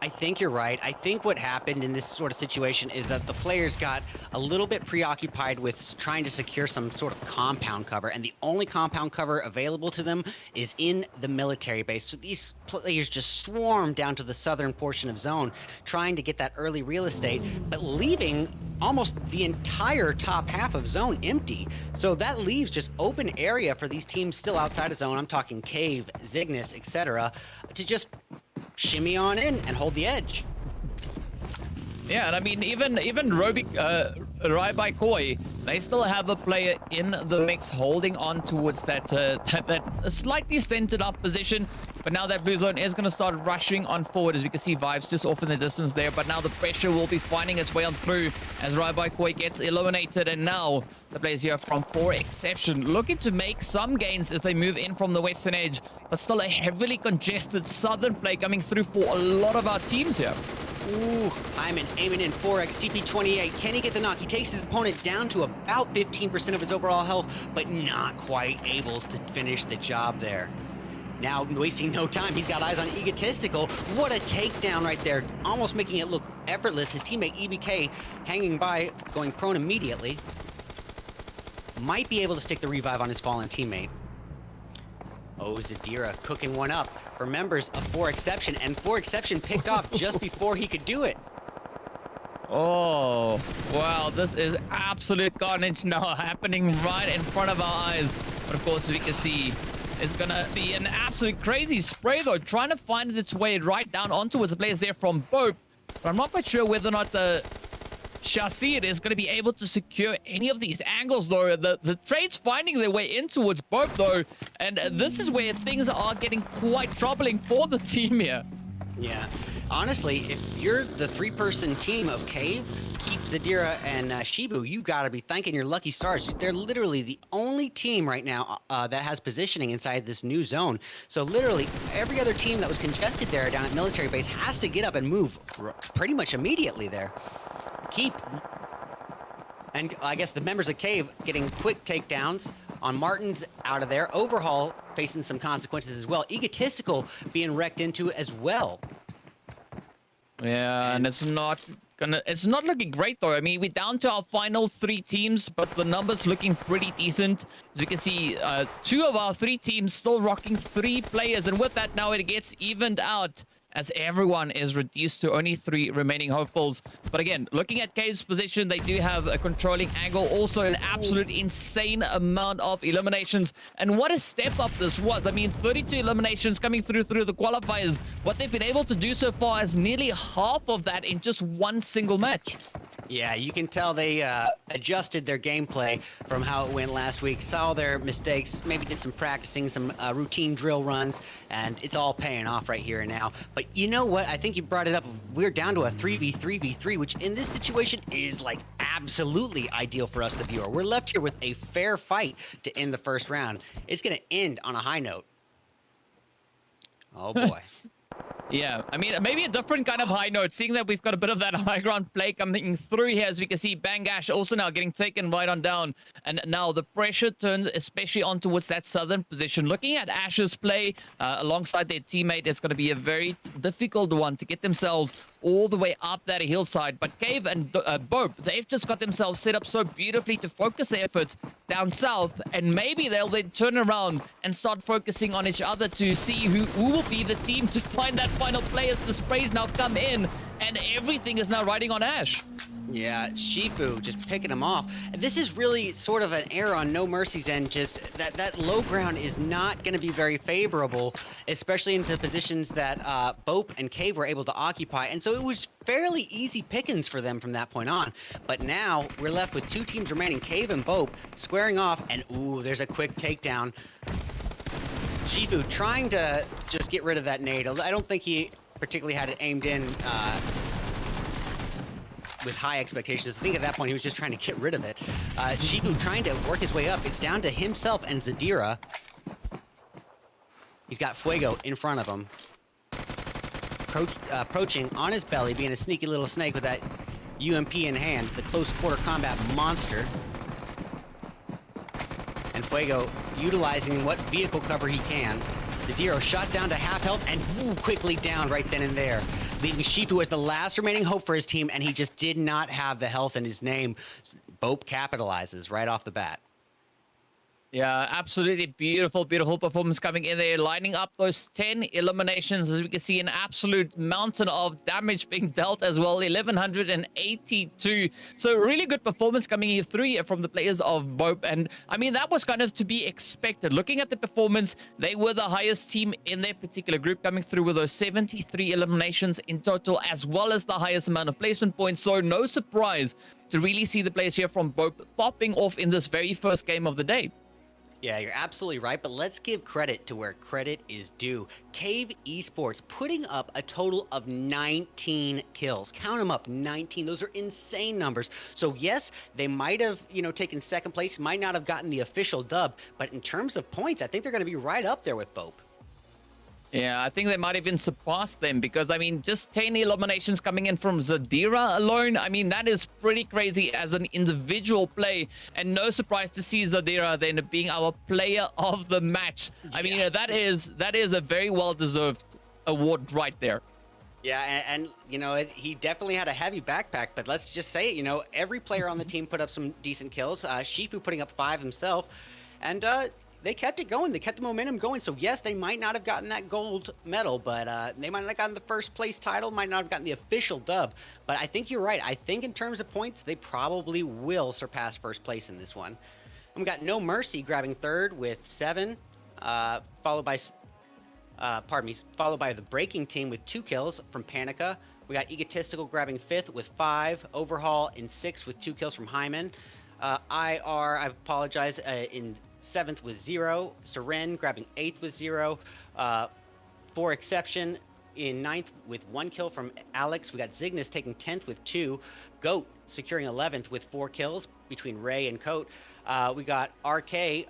I think you're right. I think what happened in this sort of situation is that the players got a little bit preoccupied with trying to secure some sort of compound cover, and the only compound cover available to them is in the military base. So these players just swarm down to the southern portion of zone, trying to get that early real estate, but leaving almost the entire top half of zone empty. So that leaves just open area for these teams still outside of zone. I'm talking Cave, Zygnus, etc., to just shimmy on in and hold the edge. Yeah, and I mean, even Rabai Koi, they still have a player in the mix holding on towards that slightly centered up position. But now that blue zone is going to start rushing on forward, as we can see Vibes just off in the distance there. But now the pressure will be finding its way on through as Rabai Koi gets eliminated. And now the players here from 4 Exception looking to make some gains as they move in from the western edge. But still a heavily congested southern play coming through for a lot of our teams here. Ooh, Hyman aiming in 4x TP28. Can he get the knock? He takes his opponent down to about 15% of his overall health, but not quite able to finish the job there. Now, wasting no time, he's got eyes on Egotistical. What a takedown right there, almost making it look effortless. His teammate EBK hanging by, going prone immediately. Might be able to stick the revive on his fallen teammate. Oh, Zadira cooking one up for members of 4 Exception, and 4 Exception picked off just before he could do it. Oh, wow, this is absolute carnage now happening right in front of our eyes. But of course, as we can see, it's gonna be an absolute crazy spray though, trying to find its way right down onto the players there from Bope. But I'm not quite sure whether or not the Shahsid is going to be able to secure any of these angles though. The trade's finding their way in towards Bope though, and this is where things are getting quite troubling for the team here. Yeah, honestly, if you're the 3-person team of Cave, Keep, Zadira, and Shibu, you gotta be thanking your lucky stars. They're literally the only team right now that has positioning inside this new zone. So literally every other team that was congested there down at military base has to get up and move pretty much immediately there. Keep, and I guess the members of Cave getting quick takedowns on Martin's out of there. Overhaul facing some consequences as well. Egotistical being wrecked into as well. Yeah, and it's not looking great though. I mean, we're down to our final 3 teams, but the numbers looking pretty decent. As we can see, 2 of our 3 teams still rocking 3 players, and with that now it gets evened out as everyone is reduced to only 3 remaining hopefuls. But again, looking at Cave's position, they do have a controlling angle, also an absolute insane amount of eliminations. And what a step up this was. I mean, 32 eliminations coming through the qualifiers. What they've been able to do so far is nearly half of that in just one single match. Yeah, you can tell they adjusted their gameplay from how it went last week, saw their mistakes, maybe did some practicing, some routine drill runs, and it's all paying off right here and now. But you know what? I think you brought it up. We're down to a 3v3v3, which in this situation is like absolutely ideal for us, the viewer. We're left here with a fair fight to end the first round. It's going to end on a high note. Oh, boy. Yeah, I mean, maybe a different kind of high note, seeing that we've got a bit of that high ground play coming through here, as we can see Bangash also now getting taken right on down. And now the pressure turns especially on towards that southern position. Looking at Ash's play alongside their teammate, it's going to be a very difficult one to get themselves all the way up that hillside. But Cave and Bope, they've just got themselves set up so beautifully to focus their efforts down south, and maybe they'll then turn around and start focusing on each other to see who will be the team to find that final play, as the sprays now come in and everything is now riding on Ash. Yeah, Shifu just picking him off. This is really sort of an error on No Mercy's end. Just that low ground is not going to be very favorable, especially into the positions that Bope and Cave were able to occupy. And so it was fairly easy pickings for them from that point on. But now we're left with 2 teams remaining, Cave and Bope, squaring off. And ooh, there's a quick takedown. Shifu trying to just get rid of that nade. I don't think he particularly had it aimed in with high expectations. I think at that point he was just trying to get rid of it. Shifu trying to work his way up. It's down to himself and Zadira. He's got Fuego in front of him. Approaching on his belly, being a sneaky little snake with that UMP in hand, the close quarter combat monster. And Fuego utilizing what vehicle cover he can. Zadiro shot down to half health and quickly down right then and there, leaving Shifu as the last remaining hope for his team, and he just did not have the health in his name. Bope capitalizes right off the bat. Yeah, absolutely beautiful, beautiful performance coming in there, lining up those 10 eliminations. As we can see, an absolute mountain of damage being dealt as well, 1182. So really good performance coming in through here from the players of Bope. And I mean, that was kind of to be expected. Looking at the performance, they were the highest team in their particular group, coming through with those 73 eliminations in total, as well as the highest amount of placement points. So no surprise to really see the players here from Bope popping off in this very first game of the day. Yeah, you're absolutely right, but let's give credit to where credit is due. Cave Esports putting up a total of 19 kills. Count them up, 19. Those are insane numbers. So yes, they might have, taken second place, might not have gotten the official dub, but in terms of points, I think they're going to be right up there with Bope. Yeah, I think they might even surpass them, because, I mean, just 10 eliminations coming in from Zadira alone. I mean, that is pretty crazy as an individual play, and no surprise to see Zadira then being our player of the match. I mean, that is a very well-deserved award right there. Yeah, and he definitely had a heavy backpack, but let's just say it, every player on the team put up some decent kills. Shifu putting up 5 himself, and they kept it going. They kept the momentum going. So yes, they might not have gotten that gold medal, but they might not have gotten the first place title, might not have gotten the official dub. But I think you're right. I think in terms of points, they probably will surpass first place in this one. And we got No Mercy grabbing third with 7, followed by the Breaking Team with 2 kills from Panica. We got Egotistical grabbing 5th with 5, Overhaul in 6th with 2 kills from Hyman. I apologize, in 7th with 0. Seren grabbing 8th with 0. For Exception in 9th with 1 kill from Alex. We got Zygnus taking 10th with 2. Goat securing 11th with 4 kills between Ray and Coat. We got RK,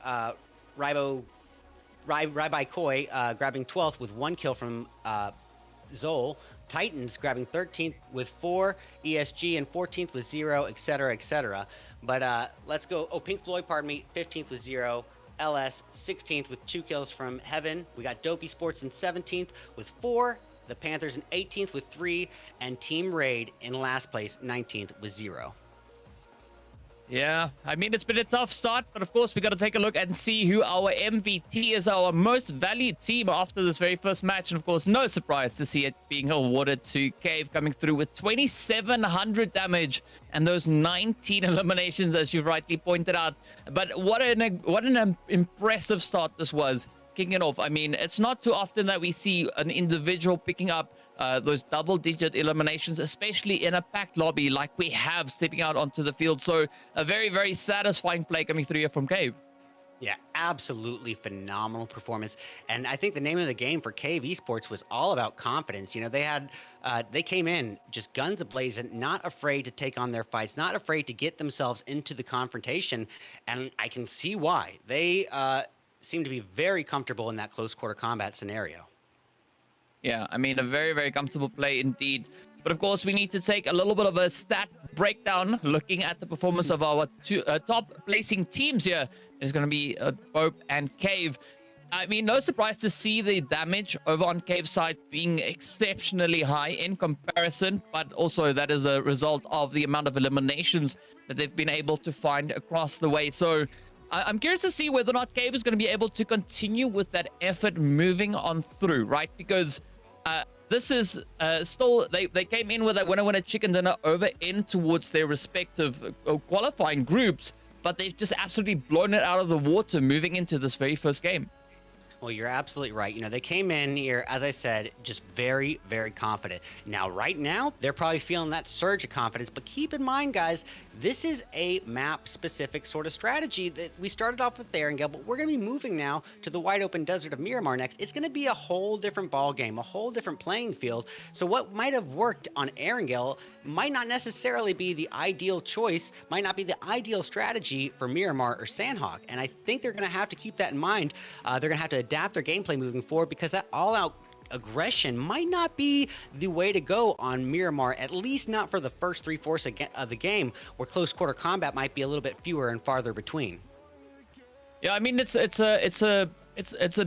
Ribai Koi grabbing 12th with 1 kill from Zol. Titans grabbing 13th with 4, ESG and 14th with 0, etc., etc. But let's go. Oh, Pink Floyd, 15th with 0. LS 16th with 2 kills from Heaven. We got Dopey Sports in 17th with 4. The Panthers in 18th with 3. And Team Raid in last place, 19th with 0. Yeah, I mean, it's been a tough start, but of course, we got to take a look and see who our MVP is, our most valued team after this very first match. And of course, no surprise to see it being awarded to Cave, coming through with 2,700 damage and those 19 eliminations, as you've rightly pointed out. But what an impressive start this was, kicking it off. I mean, it's not too often that we see an individual picking up those double-digit eliminations, especially in a packed lobby like we have stepping out onto the field. So a very, very satisfying play coming through here from Cave. Yeah, absolutely phenomenal performance. And I think the name of the game for Cave Esports was all about confidence. You know, they came in just guns ablazing, not afraid to take on their fights, not afraid to get themselves into the confrontation. And I can see why. They seem to be very comfortable in that close quarter combat scenario. Yeah, I mean, a very, very comfortable play indeed. But of course, we need to take a little bit of a stat breakdown looking at the performance of our two top placing teams here. It's going to be Pope and Cave. I mean, no surprise to see the damage over on Cave's side being exceptionally high in comparison, but also that is a result of the amount of eliminations that they've been able to find across the way. So I'm curious to see whether or not Cave is going to be able to continue with that effort moving on through, right? Because this is still, they came in with that winner chicken dinner over in towards their respective qualifying groups, but they've just absolutely blown it out of the water moving into this very first game. Well, you're absolutely right. You know, they came in here, as I said, just very, very confident. Now, right now, they're probably feeling that surge of confidence. But keep in mind, guys, this is a map-specific sort of strategy that we started off with Erangel, but we're going to be moving now to the wide open desert of Miramar next. It's going to be a whole different ball game, a whole different playing field. So what might have worked on Erangel might not necessarily be the ideal choice, might not be the ideal strategy for Miramar or Sanhok. And I think they're going to have to keep that in mind. They're going to have to adapt their gameplay moving forward, because that all-out aggression might not be the way to go on Miramar, at least not for the first three-fourths of the game, where close quarter combat might be a little bit fewer and farther between. Yeah, I mean, it's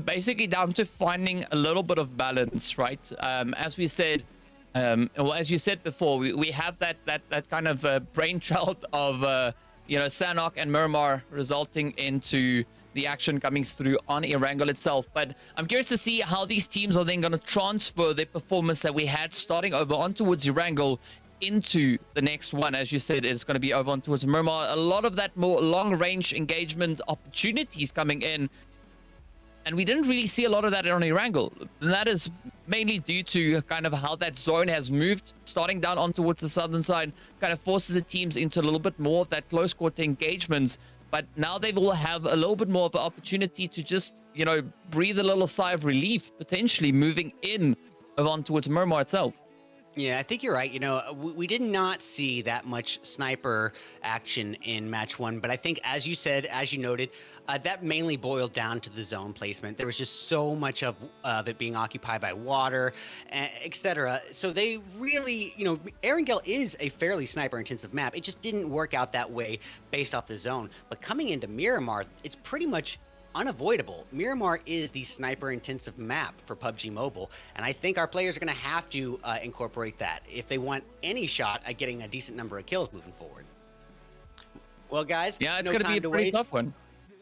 basically down to finding a little bit of balance, right? As we said, well, as you said before, we have that kind of brainchild of Sanhok and Miramar, resulting into the action coming through on Erangel itself. But I'm curious to see how these teams are then going to transfer their performance that we had starting over on towards Erangel into the next one. As you said, it's going to be over on towards Miramar. A lot of that more long-range engagement opportunities coming in, and we didn't really see a lot of that on Erangel. And that is mainly due to kind of how that zone has moved, starting down on towards the southern side, kind of forces the teams into a little bit more of that close quarter engagements. But now they will have a little bit more of an opportunity to just, breathe a little sigh of relief, potentially moving in on towards Miramar itself. Yeah, I think you're right. You know, we did not see that much sniper action in match one, but I think, as you said, as you noted, that mainly boiled down to the zone placement. There was just so much of it being occupied by water, etc. So they really, Erangel is a fairly sniper-intensive map. It just didn't work out that way based off the zone. But coming into Miramar, it's pretty much unavoidable. Miramar is the sniper-intensive map for PUBG Mobile, and I think our players are going to have to incorporate that if they want any shot at getting a decent number of kills moving forward. Well, guys, yeah, it's going to be a pretty tough one.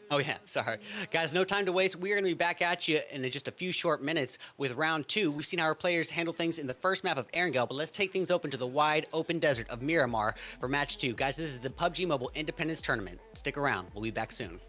Oh, yeah, sorry. Guys, no time to waste. We're going to be back at you in just a few short minutes with round two. We've seen how our players handle things in the first map of Erangel, but let's take things open to the wide open desert of Miramar for match two. Guys, this is the PUBG Mobile Independence Tournament. Stick around. We'll be back soon.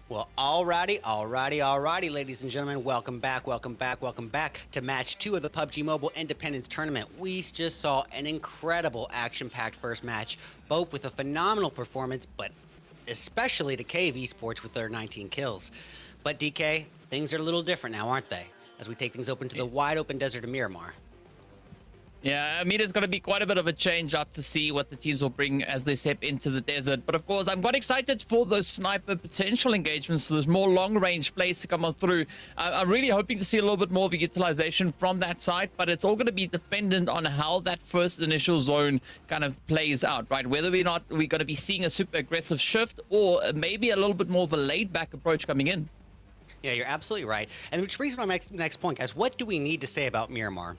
Well, alrighty, ladies and gentlemen. Welcome back to match 2 of the PUBG Mobile Independence Tournament. We just saw an incredible action-packed first match, both with a phenomenal performance, but especially to Cave Esports with their 19 kills. But DK, things are a little different now, aren't they? As we take things open to the wide open desert of Miramar. Yeah, I mean, it's going to be quite a bit of a change up to see what the teams will bring as they step into the desert. But of course, I'm quite excited for those sniper potential engagements. So there's more long-range plays to come on through. I'm really hoping to see a little bit more of a utilization from that side, but it's all going to be dependent on how that first initial zone kind of plays out, right? Whether or not we're going to be seeing a super aggressive shift or maybe a little bit more of a laid-back approach coming in. Yeah, you're absolutely right. And which brings me to my next point, guys. What do we need to say about Miramar?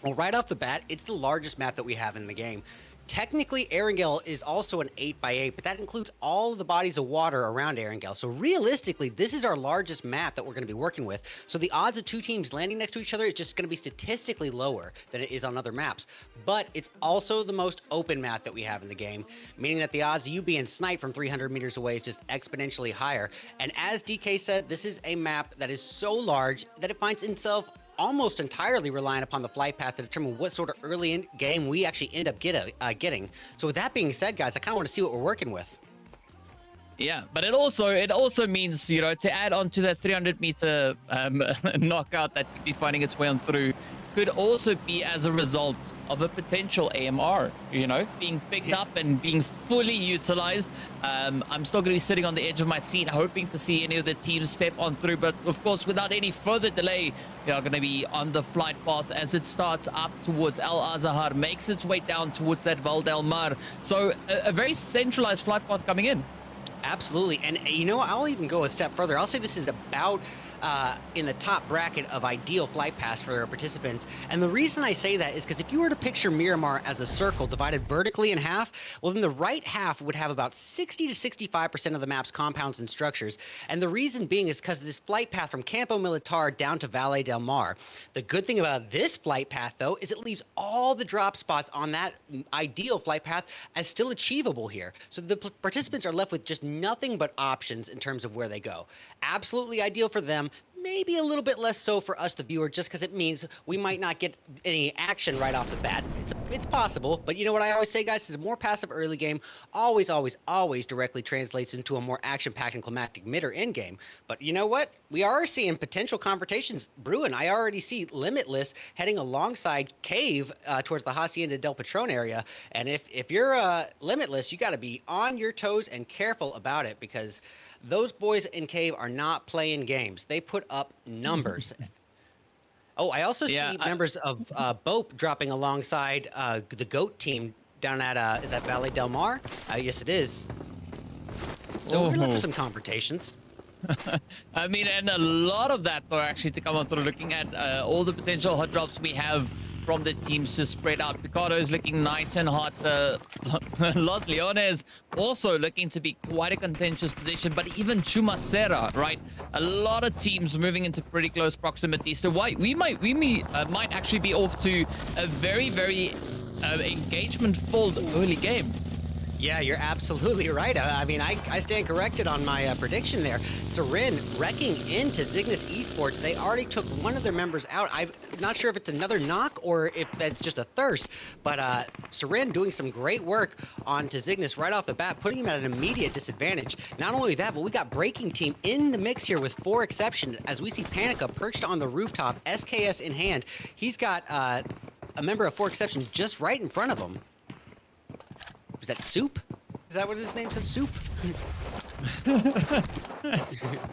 Well, right off the bat, it's the largest map that we have in the game. Technically, Erangel is also an 8x8, but that includes all of the bodies of water around Erangel. So realistically, this is our largest map that we're going to be working with. So the odds of 2 teams landing next to each other is just going to be statistically lower than it is on other maps. But it's also the most open map that we have in the game, meaning that the odds of you being sniped from 300 meters away is just exponentially higher. And as DK said, this is a map that is so large that it finds itself almost entirely relying upon the flight path to determine what sort of early in game we actually end up getting. So with that being said, guys, I kind of want to see what we're working with. Yeah, but it also means, you know, to add on to that 300-meter knockout that could be finding its way on through, could also be as a result of a potential AMR, you know, being picked up and being fully utilized. I'm still going to be sitting on the edge of my seat, hoping to see any of the teams step on through. But of course, without any further delay, we are going to be on the flight path as it starts up towards El Azahar, makes its way down towards that Val del Mar. So a very centralized flight path coming in. Absolutely. And you know, I'll even go a step further. I'll say this is about in the top bracket of ideal flight paths for our participants. And the reason I say that is because if you were to picture Miramar as a circle divided vertically in half, well, then the right half would have about 60 to 65% of the map's compounds and structures. And the reason being is because of this flight path from Campo Militar down to Valle del Mar. The good thing about this flight path, though, is it leaves all the drop spots on that ideal flight path as still achievable here. So the participants are left with just nothing but options in terms of where they go. Absolutely ideal for them. Maybe a little bit less so for us, the viewer, just because it means we might not get any action right off the bat. It's possible, but you know what I always say, guys, is a more passive early game always directly translates into a more action-packed and climactic mid or end game. But you know what? We are seeing potential confrontations brewing. I already see Limitless heading alongside Cave towards the Hacienda del Patron area. And if you're Limitless, you got to be on your toes and careful about it, because those boys in Cave are not playing games. They put up numbers. Oh, I also see members of BOPE dropping alongside the GOAT team down at, is that Valle del Mar? Yes, it is. So we're looking for some confrontations. I mean, and a lot of that, though, actually, to come on through, looking at all the potential hot drops we have from the teams to spread out. Picardo is looking nice and hot. Los Leones also looking to be quite a contentious position, but even Chumacera, right? A lot of teams moving into pretty close proximity. So we might actually be off to a very, very engagement-filled early game. Yeah, you're absolutely right. I mean, I stand corrected on my prediction there. Serin wrecking into Zygnus Esports. They already took one of their members out. I'm not sure if it's another knock or if that's just a thirst, but Serin doing some great work onto Zygnus right off the bat, putting him at an immediate disadvantage. Not only that, but we got Breaking Team in the mix here with 4 exceptions, as we see Panica perched on the rooftop, SKS in hand. He's got a member of 4 exceptions just right in front of him. Is that Soup? Is that what his name says? Soup?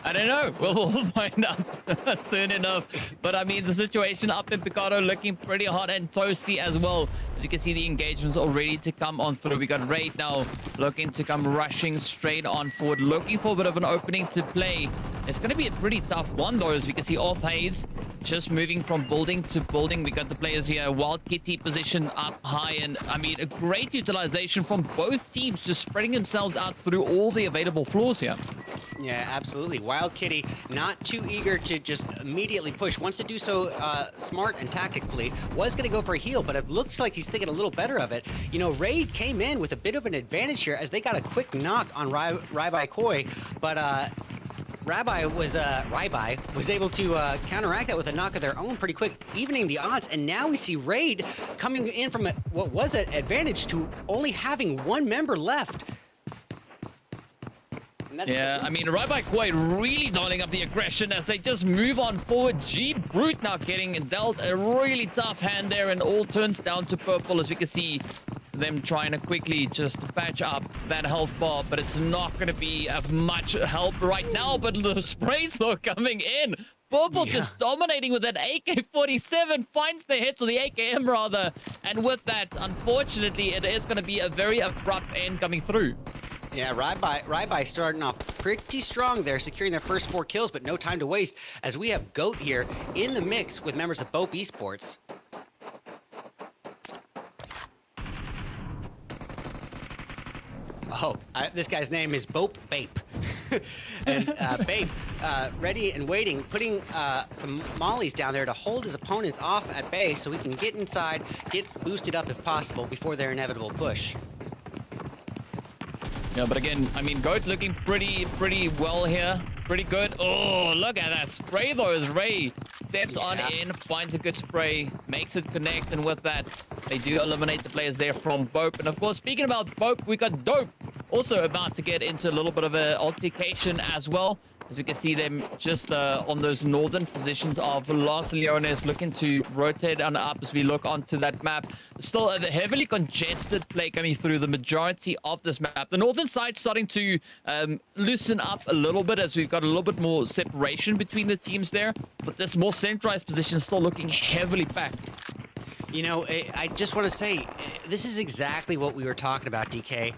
I don't know. We'll find out soon enough. But I mean, the situation up in Picardo looking pretty hot and toasty as well. As you can see, the engagements all ready to come on through. We got Raid now looking to come rushing straight on forward, looking for a bit of an opening to play. It's going to be a pretty tough one, though, as we can see off Haze just moving from building to building. We got the players here, Wild Kitty position up high, and I mean, a great utilization from both teams, just spreading themselves out through all the available floors here. Yeah, absolutely. Wild Kitty not too eager to just immediately push. Wants to do so smart and tactically. Was going to go for a heal, but it looks like he's thinking a little better of it. You know, Raid came in with a bit of an advantage here as they got a quick knock on Rai Koi, but Rabbi was able to counteract that with a knock of their own pretty quick, evening the odds. And now we see Raid coming in from what was an advantage to only having one member left. Yeah, I mean, Rabbi quite really dialing up the aggression as they just move on forward. G Brute now getting dealt a really tough hand there, and all turns down to purple as we can see them trying to quickly just patch up that health bar, but it's not going to be of much help right now. But the sprays though coming in. Purple just dominating with that AK-47, finds the hits, or the AKM rather, and with that, unfortunately, it is going to be a very abrupt end coming through. Yeah, Rabbi starting off pretty strong there, securing their first 4 kills, but no time to waste as we have Goat here in the mix with members of both Esports. Oh, this guy's name is Bope Bape. And Bape, ready and waiting, putting some mollies down there to hold his opponents off at base so we can get inside, get boosted up if possible before their inevitable push. Yeah, but again, I mean, Goat looking pretty well here. Pretty good. Oh, look at that spray though as Ray steps on in, finds a good spray, makes it connect, and with that, they do eliminate the players there from Bope. And of course, speaking about Bope, we got Dope also about to get into a little bit of an altercation as well. As we can see them just on those northern positions of Los Leones, looking to rotate on up as we look onto that map. Still a heavily congested play coming through the majority of this map. The northern side starting to loosen up a little bit as we've got a little bit more separation between the teams there. But this more centralized position still looking heavily packed. You know, I just want to say, this is exactly what we were talking about, DK.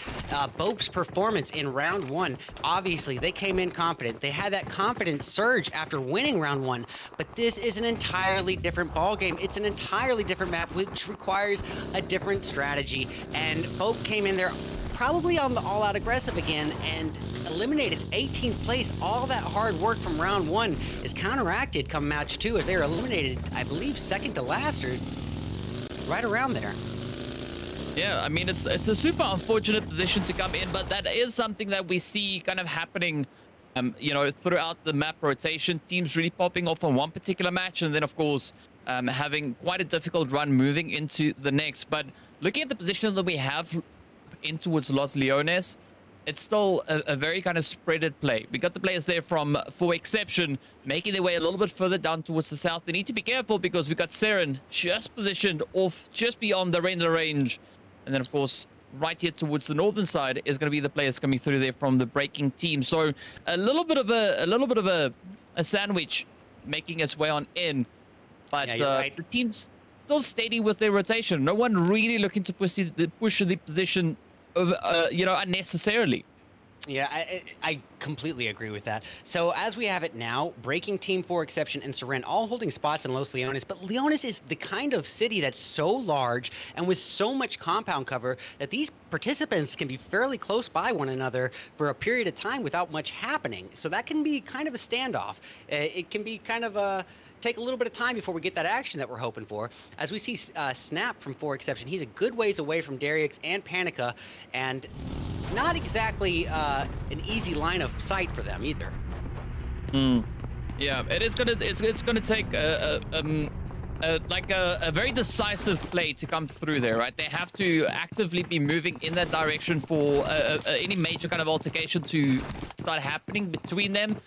Bope's performance in round 1, obviously, they came in confident. They had that confidence surge after winning round 1, but this is an entirely different ballgame. It's an entirely different map, which requires a different strategy. And Bope came in there probably on the all-out aggressive again and eliminated 18th place. All that hard work from round 1 is counteracted come match 2 as they are eliminated, I believe, second to last, or right around there. Yeah, I mean, it's a super unfortunate position to come in, but that is something that we see kind of happening, you know, throughout the map rotation. Teams really popping off on one particular match, and then, of course, having quite a difficult run moving into the next. But looking at the position that we have in towards Los Leones, it's still a very kind of spreaded play. We got the players there from For Exception making their way a little bit further down towards the south. They need to be careful because we got Seren just positioned off just beyond the render range. And then, of course, right here towards the northern side is going to be the players coming through there from the breaking team. So a little bit of a sandwich making its way on in. But the team's still steady with their rotation. No one really looking to push the position of, you know, unnecessarily. Yeah, I completely agree with that. So as we have it now, Breaking Team, For Exception, and Seren all holding spots in Los Leones, but Leones is the kind of city that's so large and with so much compound cover that these participants can be fairly close by one another for a period of time without much happening. So that can be kind of a standoff. It can be kind of a take a little bit of time before we get that action that we're hoping for. As we see Snap from For Exception, he's a good ways away from Darix and Panica, and not exactly an easy line of sight for them either. Yeah, it's gonna take like a very decisive play to come through there, right? They have to actively be moving in that direction for any major kind of altercation to start happening between them.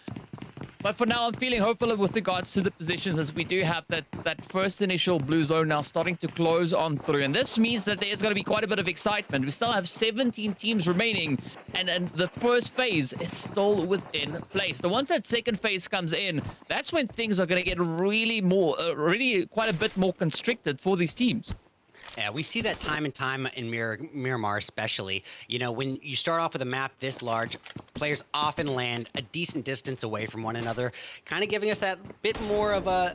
But for now, I'm feeling hopeful with regards to the positions, as we do have that first initial blue zone now starting to close on through. And this means that there's going to be quite a bit of excitement. We still have 17 teams remaining, and the first phase is still within place. The once that second phase comes in, that's when things are going to get really quite a bit more constricted for these teams. Yeah, we see that time and time in Miramar especially. You know, when you start off with a map this large, players often land a decent distance away from one another, kind of giving us that bit more of a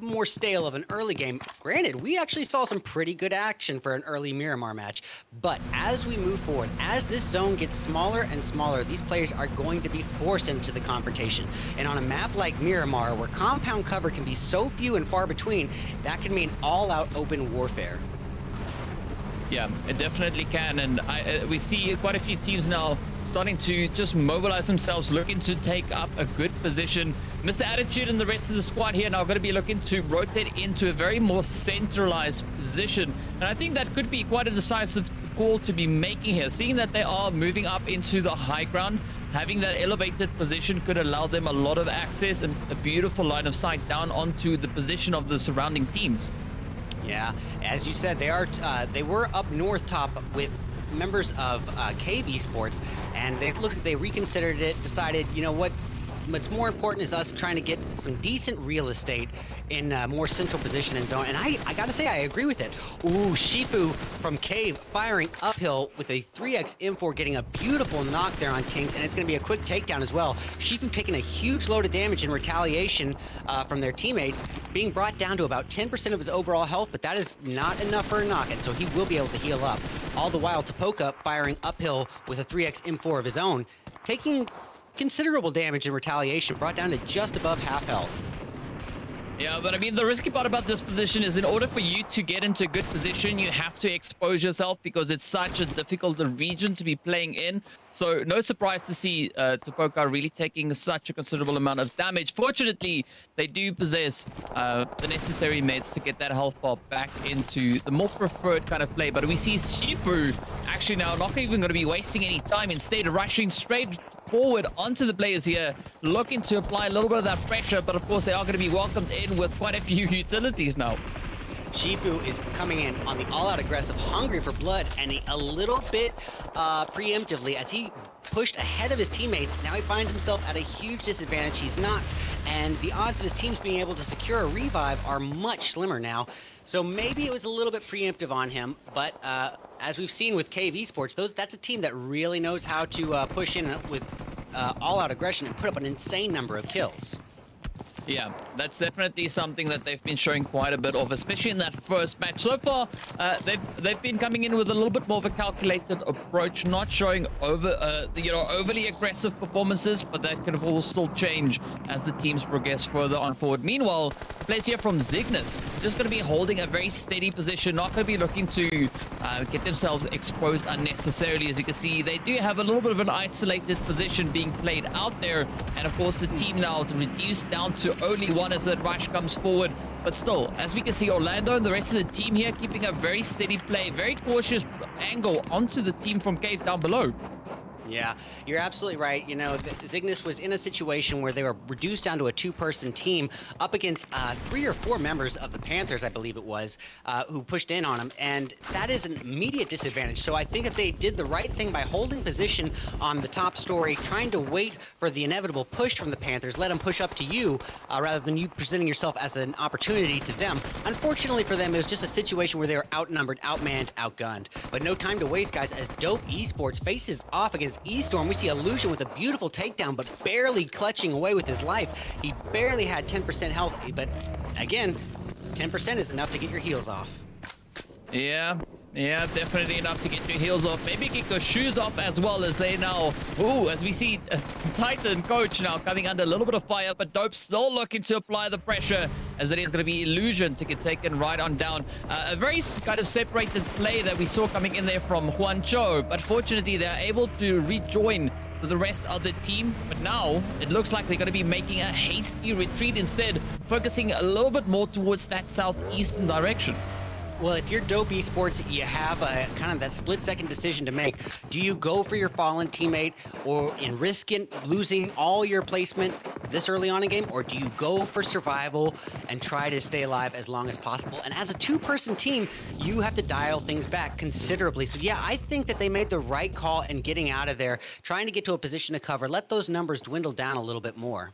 more stale of an early game. Granted, we actually saw some pretty good action for an early Miramar match, but as we move forward, as this zone gets smaller and smaller, these players are going to be forced into the confrontation. And on a map like Miramar, where compound cover can be so few and far between, that can mean all-out open warfare. Yeah, it definitely can, and we see quite a few teams now starting to just mobilize themselves, looking to take up a good position. Mr. Attitude and the rest of the squad here now going to be looking to rotate into a very more centralized position. And I think that could be quite a decisive call to be making here, seeing that they are moving up into the high ground. Having that elevated position could allow them a lot of access and a beautiful line of sight down onto the position of the surrounding teams. Yeah, as you said, they were up north top with members of Cave Esports, and it looks like they reconsidered it, decided, you know what's more important is us trying to get some decent real estate in a more central position in zone. And I gotta say, I agree with it. Ooh, Shifu from Cave firing uphill with a 3x M4, getting a beautiful knock there on Tings, and it's gonna be a quick takedown as well. Shifu taking a huge load of damage in retaliation from their teammates, being brought down to about 10% of his overall health, but that is not enough for a knock, and so he will be able to heal up. All the while, Tapoka firing uphill with a 3x M4 of his own, taking considerable damage in retaliation, brought down to just above half health. Yeah, but I mean, the risky part about this position is in order for you to get into a good position, you have to expose yourself because it's such a difficult region to be playing in. So no surprise to see Tapoka really taking such a considerable amount of damage. Fortunately, they do possess the necessary meds to get that health bar back into the more preferred kind of play. But we see Shifu actually now not even going to be wasting any time, instead rushing straight forward onto the players here, looking to apply a little bit of that pressure, but of course they are going to be welcomed in with quite a few utilities now. Shifu is coming in on the all-out aggressive, hungry for blood, and a little bit preemptively as he pushed ahead of his teammates. Now he finds himself at a huge disadvantage. He's knocked, and the odds of his teams being able to secure a revive are much slimmer now. So maybe it was a little bit preemptive on him, but as we've seen with Cave Esports, that's a team that really knows how to push in with all-out aggression and put up an insane number of kills. Yeah, that's definitely something that they've been showing quite a bit of, especially in that first match. So far, they've been coming in with a little bit more of a calculated approach, not showing overly aggressive performances, but that could all still change as the teams progress further on forward. Meanwhile, players here from Zygnus just going to be holding a very steady position, not going to be looking to get themselves exposed unnecessarily. As you can see, they do have a little bit of an isolated position being played out there, and of course the team now to reduce down to only one as that rush comes forward. But still, as we can see, Orlando and the rest of the team here keeping a very steady play, very cautious angle onto the team from Cave down below. Yeah, you're absolutely right. You know, Zygnus was in a situation where they were reduced down to a two-person team up against 3 or 4 members of the Panthers, I believe it was, who pushed in on him, and that is an immediate disadvantage. So I think that they did the right thing by holding position on the top story, trying to wait for the inevitable push from the Panthers, let them push up to you, rather than you presenting yourself as an opportunity to them. Unfortunately for them, it was just a situation where they were outnumbered, outmanned, outgunned. But no time to waste, guys, as Dope Esports faces off against E-Storm. We see Illusion with a beautiful takedown, but barely clutching away with his life. He barely had 10% health, but again, 10% is enough to get your heals off. Yeah, definitely enough to get your heels off. Maybe get your shoes off as well, as they now, as we see Titan Coach now coming under a little bit of fire, but Dope still looking to apply the pressure, as it is going to be Illusion to get taken right on down. A very kind of separated play that we saw coming in there from Juan Cho, but fortunately they're able to rejoin with the rest of the team. But now it looks like they're going to be making a hasty retreat instead, focusing a little bit more towards that southeastern direction. Well, if you're Dope Esports, you have a kind of that split-second decision to make. Do you go for your fallen teammate or in risking losing all your placement this early on in game, or do you go for survival and try to stay alive as long as possible? And as a two-person team, you have to dial things back considerably. So yeah, I think that they made the right call in getting out of there, trying to get to a position to cover, let those numbers dwindle down a little bit more.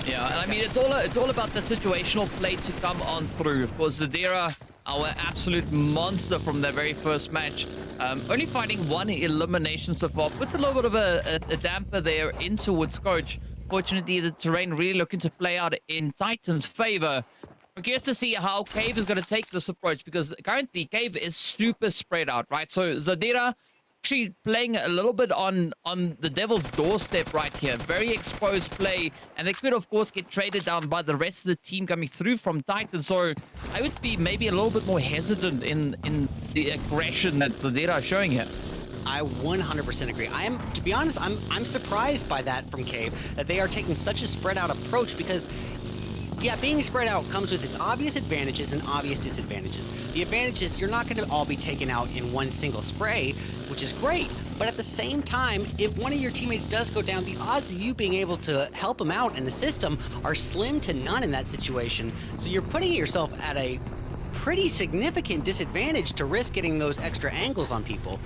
Yeah, and I mean, it's all about the situational play to come on through. Of course, Zadira, our absolute monster from their very first match, only fighting 1 elimination so far, puts a little bit of a damper there in towards Coach. Fortunately, the terrain really looking to play out in Titan's favor. I'm curious to see how Cave is going to take this approach, because currently Cave is super spread out, right? So Zadira actually playing a little bit on the devil's doorstep right here. Very exposed play, and they could of course get traded down by the rest of the team coming through from Titan. So I would be maybe a little bit more hesitant in the aggression that Zadira is showing here. I 100% agree. To be honest, I'm surprised by that from Cave, that they are taking such a spread out approach because, yeah, being spread out comes with its obvious advantages and obvious disadvantages. The advantage is you're not going to all be taken out in one single spray, which is great. But at the same time, if one of your teammates does go down, the odds of you being able to help them out and assist them are slim to none in that situation. So you're putting yourself at a pretty significant disadvantage to risk getting those extra angles on people.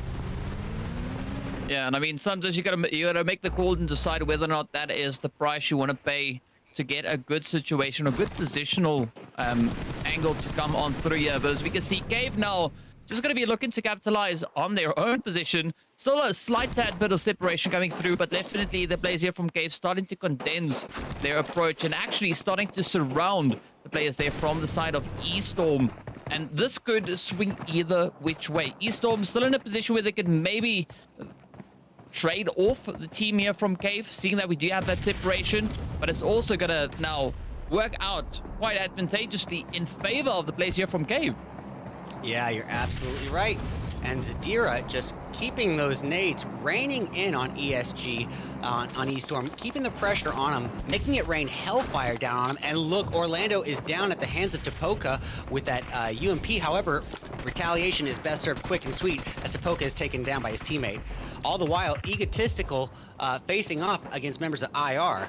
Yeah, and I mean, sometimes you gotta make the call and decide whether or not that is the price you want to pay to get a good situation, a good positional angle to come on through here. But as we can see, Cave now just going to be looking to capitalize on their own position. Still a slight tad bit of separation coming through, but definitely the players here from Cave starting to condense their approach and actually starting to surround the players there from the side of eStorm. And this could swing either which way. eStorm still in a position where they could maybe trade off the team here from Cave, seeing that we do have that separation, but it's also gonna now work out quite advantageously in favor of the players here from Cave. Yeah, you're absolutely right. And Zadira just keeping those nades raining in on ESG, on eStorm, keeping the pressure on him, making it rain hellfire down on him. And look, Orlando is down at the hands of Tapoka with that UMP. However, retaliation is best served quick and sweet as Tapoka is taken down by his teammate. All the while, Egotistical facing off against members of IR.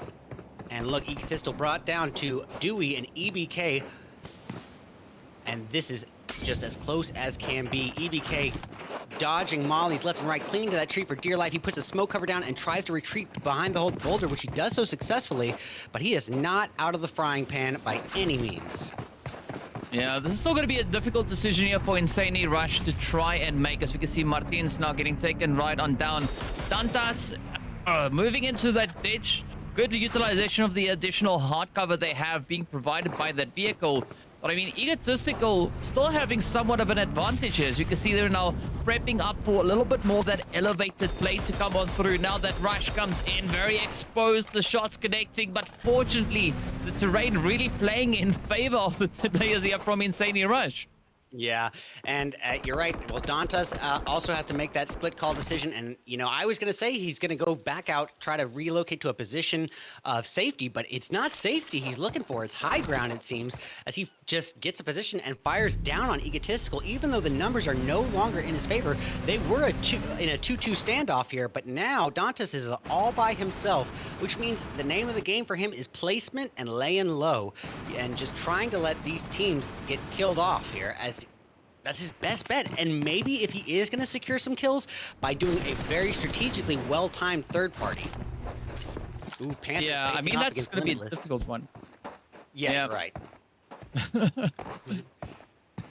And look, Egotistical brought down to Dewey and EBK. And this is just as close as can be. EBK dodging mollies left and right, clinging to that tree for dear life. He puts a smoke cover down and tries to retreat behind the whole boulder, which he does so successfully, but he is not out of the frying pan by any means. Yeah, this is still going to be a difficult decision here for Insanely Rush to try and make. As we can see, Martins now getting taken right on down. Dantas moving into that ditch. Good utilization of the additional hard cover they have being provided by that vehicle. But I mean, Egotistical still having somewhat of an advantage here. As you can see, they're now prepping up for a little bit more that elevated play to come on through. Now that Rush comes in, very exposed, the shots connecting, but fortunately, the terrain really playing in favor of the players here from Insanely Rush. Yeah, and you're right. Well, Dantas also has to make that split call decision. And, you know, I was going to say he's going to go back out, try to relocate to a position of safety, but it's not safety he's looking for. It's high ground, it seems, as he just gets a position and fires down on Egotistical. Even though the numbers are no longer in his favor, they were in a 2-2 standoff here, but now Dantas is all by himself, which means the name of the game for him is placement and laying low and just trying to let these teams get killed off here, as that's his best bet. And maybe if he is going to secure some kills, by doing a very strategically well-timed third party. Ooh, Panthers. Yeah, I mean, that's going to be a difficult one. Yeah, right.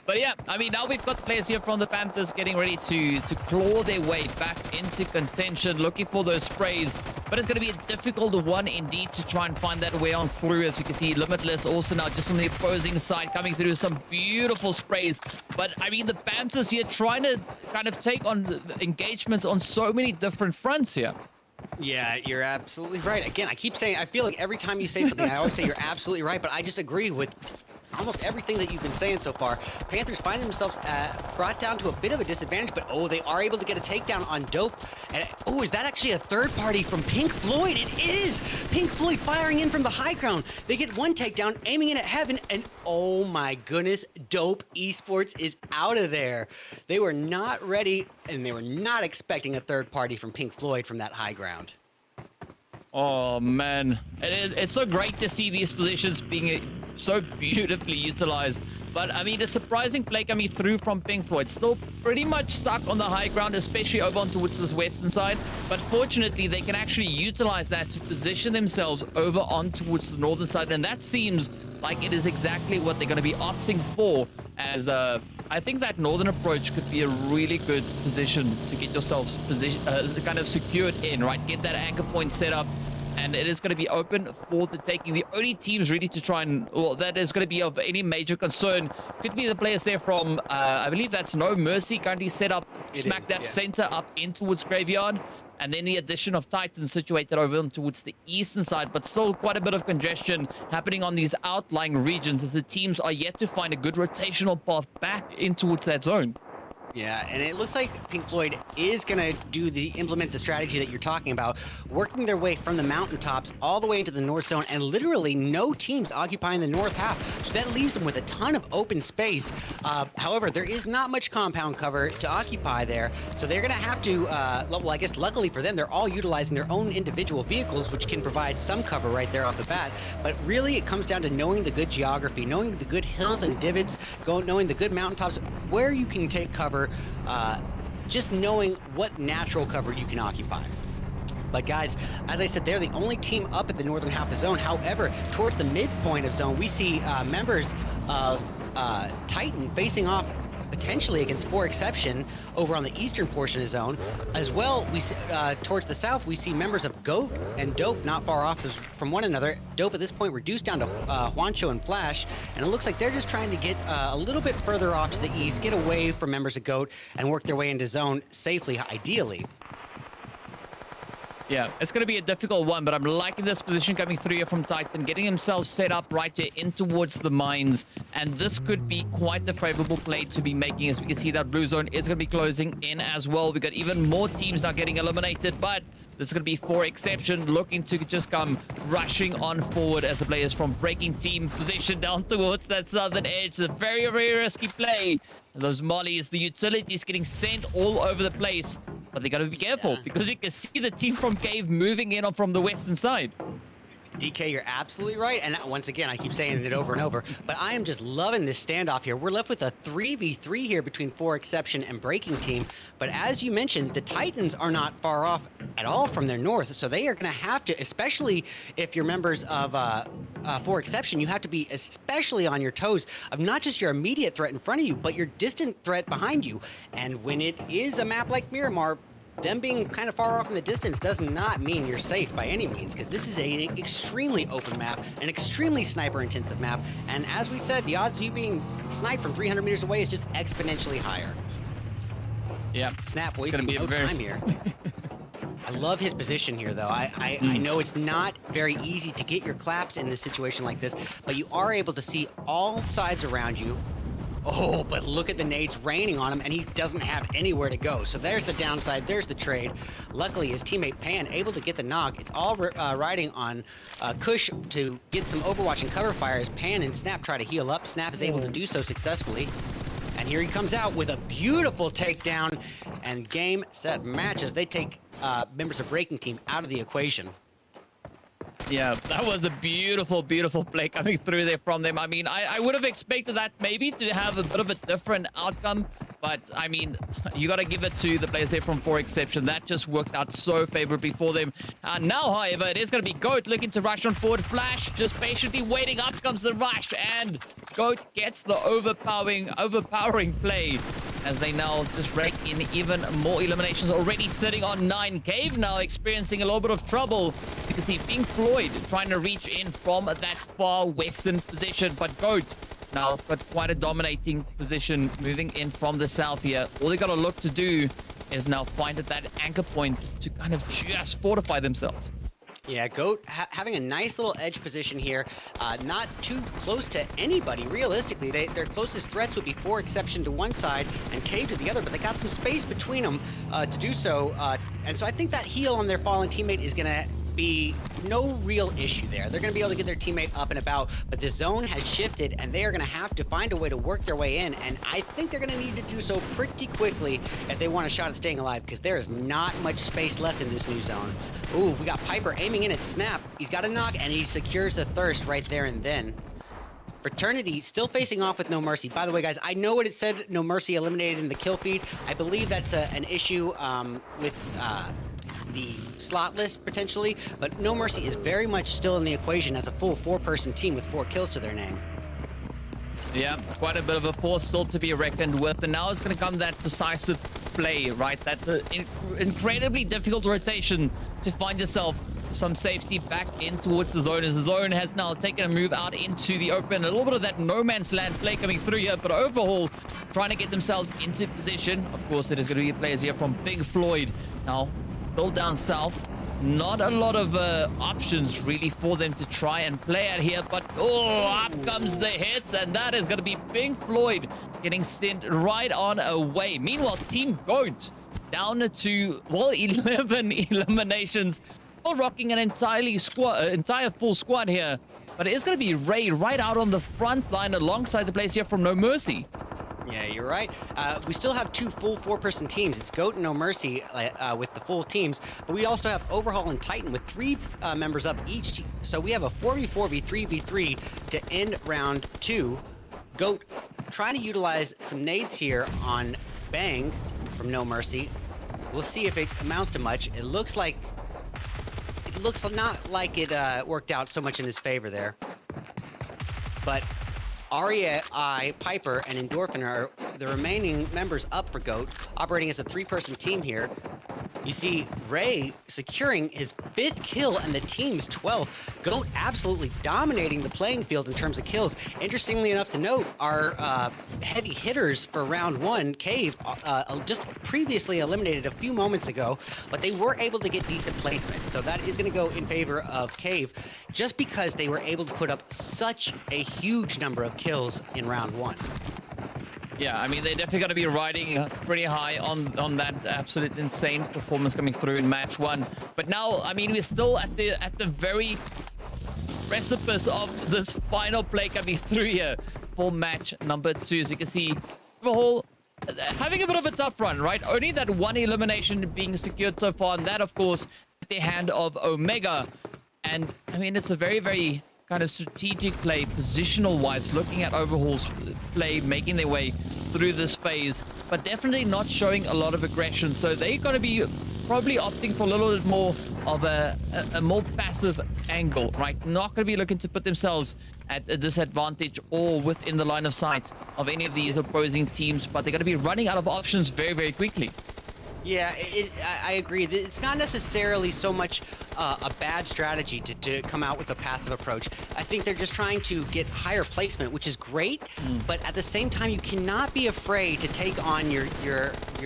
But yeah, I mean, now we've got players here from the Panthers getting ready to claw their way back into contention, looking for those sprays. But it's going to be a difficult one indeed to try and find that way on through. As we can see, Limitless also now just on the opposing side, coming through some beautiful sprays. But I mean, the Panthers here trying to kind of take on the engagements on so many different fronts here. Yeah, you're absolutely right. Again, I keep saying, I feel like every time you say something, I always say you're absolutely right, but I just agree with almost everything that you've been saying so far. Panthers finding themselves brought down to a bit of a disadvantage, but oh, they are able to get a takedown on Dope. And oh, is that actually a third party from Pink Floyd? It is! Pink Floyd firing in from the high ground. They get one takedown, aiming in at heaven, and oh my goodness, Dope Esports is out of there. They were not ready, and they were not expecting a third party from Pink Floyd from that high ground. Oh man, it's so great to see these positions being so beautifully utilized. But I mean, a surprising play coming through from Pink Floyd, still pretty much stuck on the high ground, especially over on towards this western side. But fortunately, they can actually utilize that to position themselves over on towards the northern side, and that seems like it is exactly what they're going to be opting for. As I think that northern approach could be a really good position to get yourselves kind of secured in, right? Get that anchor point set up. And it is going to be open for the taking. The only teams really to try and, well, that is going to be of any major concern could be the players there from, I believe that's No Mercy, currently set up smack dab center up in towards Graveyard. And then the addition of Titans situated over towards the eastern side, but still quite a bit of congestion happening on these outlying regions as the teams are yet to find a good rotational path back in towards that zone. Yeah, and it looks like Pink Floyd is going to implement the strategy that you're talking about, working their way from the mountaintops all the way into the north zone, and literally no teams occupying the north half. So that leaves them with a ton of open space. However, there is not much compound cover to occupy there, so they're going to have to, well, I guess luckily for them, they're all utilizing their own individual vehicles, which can provide some cover right there off the bat. But really, it comes down to knowing the good geography, knowing the good hills and divots, knowing the good mountaintops, where you can take cover. Just knowing what natural cover you can occupy. But guys, as I said, they're the only team up at the northern half of the zone. However, towards the midpoint of zone, we see members of Titan facing off potentially against 4Exception over on the eastern portion of zone. As well, we see, towards the south, we see members of Goat and Dope not far off from one another. Dope at this point reduced down to Juancho and Flash, and it looks like they're just trying to get a little bit further off to the east, get away from members of Goat, and work their way into zone safely, ideally. Yeah, it's going to be a difficult one, but I'm liking this position coming through here from Titan, getting himself set up right there in towards the mines. And this could be quite the favorable play to be making, as we can see that blue zone is going to be closing in as well. We got even more teams now getting eliminated, but this is going to be 4Exception looking to just come rushing on forward as the players from breaking team position down towards that southern edge. It's a very, very risky play. And those mollies, the utilities getting sent all over the place. But they got to be careful because you can see the team from Cave moving in from the western side. DK, you're absolutely right. And once again, I keep saying it over and over, but I am just loving this standoff here. We're left with a 3v3 here between 4Exception and Breaking Team. But as you mentioned, the Titans are not far off at all from their north. So they are going to have to, especially if you're members of 4Exception, you have to be especially on your toes of not just your immediate threat in front of you, but your distant threat behind you. And when it is a map like Miramar, them being kind of far off in the distance does not mean you're safe by any means, because this is an extremely open map, an extremely sniper-intensive map, and as we said, the odds of you being sniped from 300 meters away is just exponentially higher. Yeah. Snap wasting no time here. I love his position here, though. I know it's not very easy to get your claps in this situation like this, but you are able to see all sides around you. Oh, but look at the nades raining on him, and he doesn't have anywhere to go. So there's the downside, there's the trade. Luckily, his teammate Pan able to get the knock. It's all riding on Kush to get some overwatch and cover fire as Pan and Snap try to heal up. Snap is able to do so successfully. And here he comes out with a beautiful takedown, and game, set, match as they take members of Breaking Team out of the equation. Yeah, that was a beautiful, beautiful play coming through there from them. I mean, I would have expected that maybe to have a bit of a different outcome. But, I mean, you got to give it to the players there from 4Exception. That just worked out so favorably for them. Now, however, it is going to be Goat looking to rush on forward. Flash just patiently waiting. Up comes the rush. And Goat gets the overpowering play as they now just rake in even more eliminations. Already sitting on 9. Cave now experiencing a little bit of trouble. You can see Pink Floyd trying to reach in from that far western position. But Goat now got quite a dominating position moving in from the south here. All they got to look to do is now find that anchor point to kind of just fortify themselves. Yeah, Goat having a nice little edge position here. Not too close to anybody, realistically. Their closest threats would be 4Exception to one side and Cave to the other, but they got some space between them to do so. And so I think that heal on their fallen teammate is going to be no real issue there. They're going to be able to get their teammate up and about, but the zone has shifted and they are going to have to find a way to work their way in, and I think they're going to need to do so pretty quickly if they want a shot at staying alive, because there is not much space left in this new zone. Ooh, we got Piper aiming in at Snap. He's got a knock and he secures the thirst right there and then. Fraternity still facing off with No Mercy. By the way, guys, I know what it said, No Mercy eliminated in the kill feed. I believe that's an issue with the slot list potentially, but No Mercy is very much still in the equation as a full 4-person team with 4 kills to their name. Yeah, quite a bit of a force still to be reckoned with, and now it's going to come that decisive play, right? That incredibly difficult rotation to find yourself some safety back in towards the zone, as the zone has now taken a move out into the open. A little bit of that no man's land play coming through here, but overall trying to get themselves into position. Of course, it is going to be players here from Big Floyd. Now, still down south. Not a lot of options really for them to try and play at here, but oh, up comes the hits, and that is going to be Pink Floyd getting sent right on away. Meanwhile, Team Goat down to, well, 11 eliminations. Still rocking an entire full squad here. But it is going to be Ray right out on the front line alongside the players here from No Mercy. Yeah, you're right. We still have two full 4-person teams. It's Goat and No Mercy with the full teams, but we also have Overhaul and Titan with 3 members up each. So we have a 4v4 v3 v3 to end round 2. Goat trying to utilize some nades here on Bang from No Mercy. We'll see if it amounts to much. It looks not like it worked out so much in his favor there. But REI, Piper, and Endorphin are the remaining members up for Goat, operating as a 3-person team here. You see Ray securing his 5th kill and the team's 12th. Goat absolutely dominating the playing field in terms of kills. Interestingly enough to note, our heavy hitters for round 1, Cave, just previously eliminated a few moments ago, but they were able to get decent placement. So that is going to go in favor of Cave, just because they were able to put up such a huge number of kills in round 1. Yeah, I mean, they're definitely going to be riding pretty high on that absolute insane performance coming through in match 1. But now, I mean, we're still at the very precipice of this final play coming through here for match number 2. As you can see, Overhaul having a bit of a tough run, right? Only that 1 elimination being secured so far, and that, of course, at the hand of Omega. And, I mean, it's a very, very kind of strategic play, positional-wise, looking at Overhaul's play, making their way through this phase, but definitely not showing a lot of aggression. So they're going to be probably opting for a little bit more of a more passive angle, right? Not going to be looking to put themselves at a disadvantage or within the line of sight of any of these opposing teams, but they're going to be running out of options very, very quickly. Yeah, I agree. It's not necessarily so much a bad strategy to come out with a passive approach. I think they're just trying to get higher placement, which is great, but at the same time, you cannot be afraid to take on your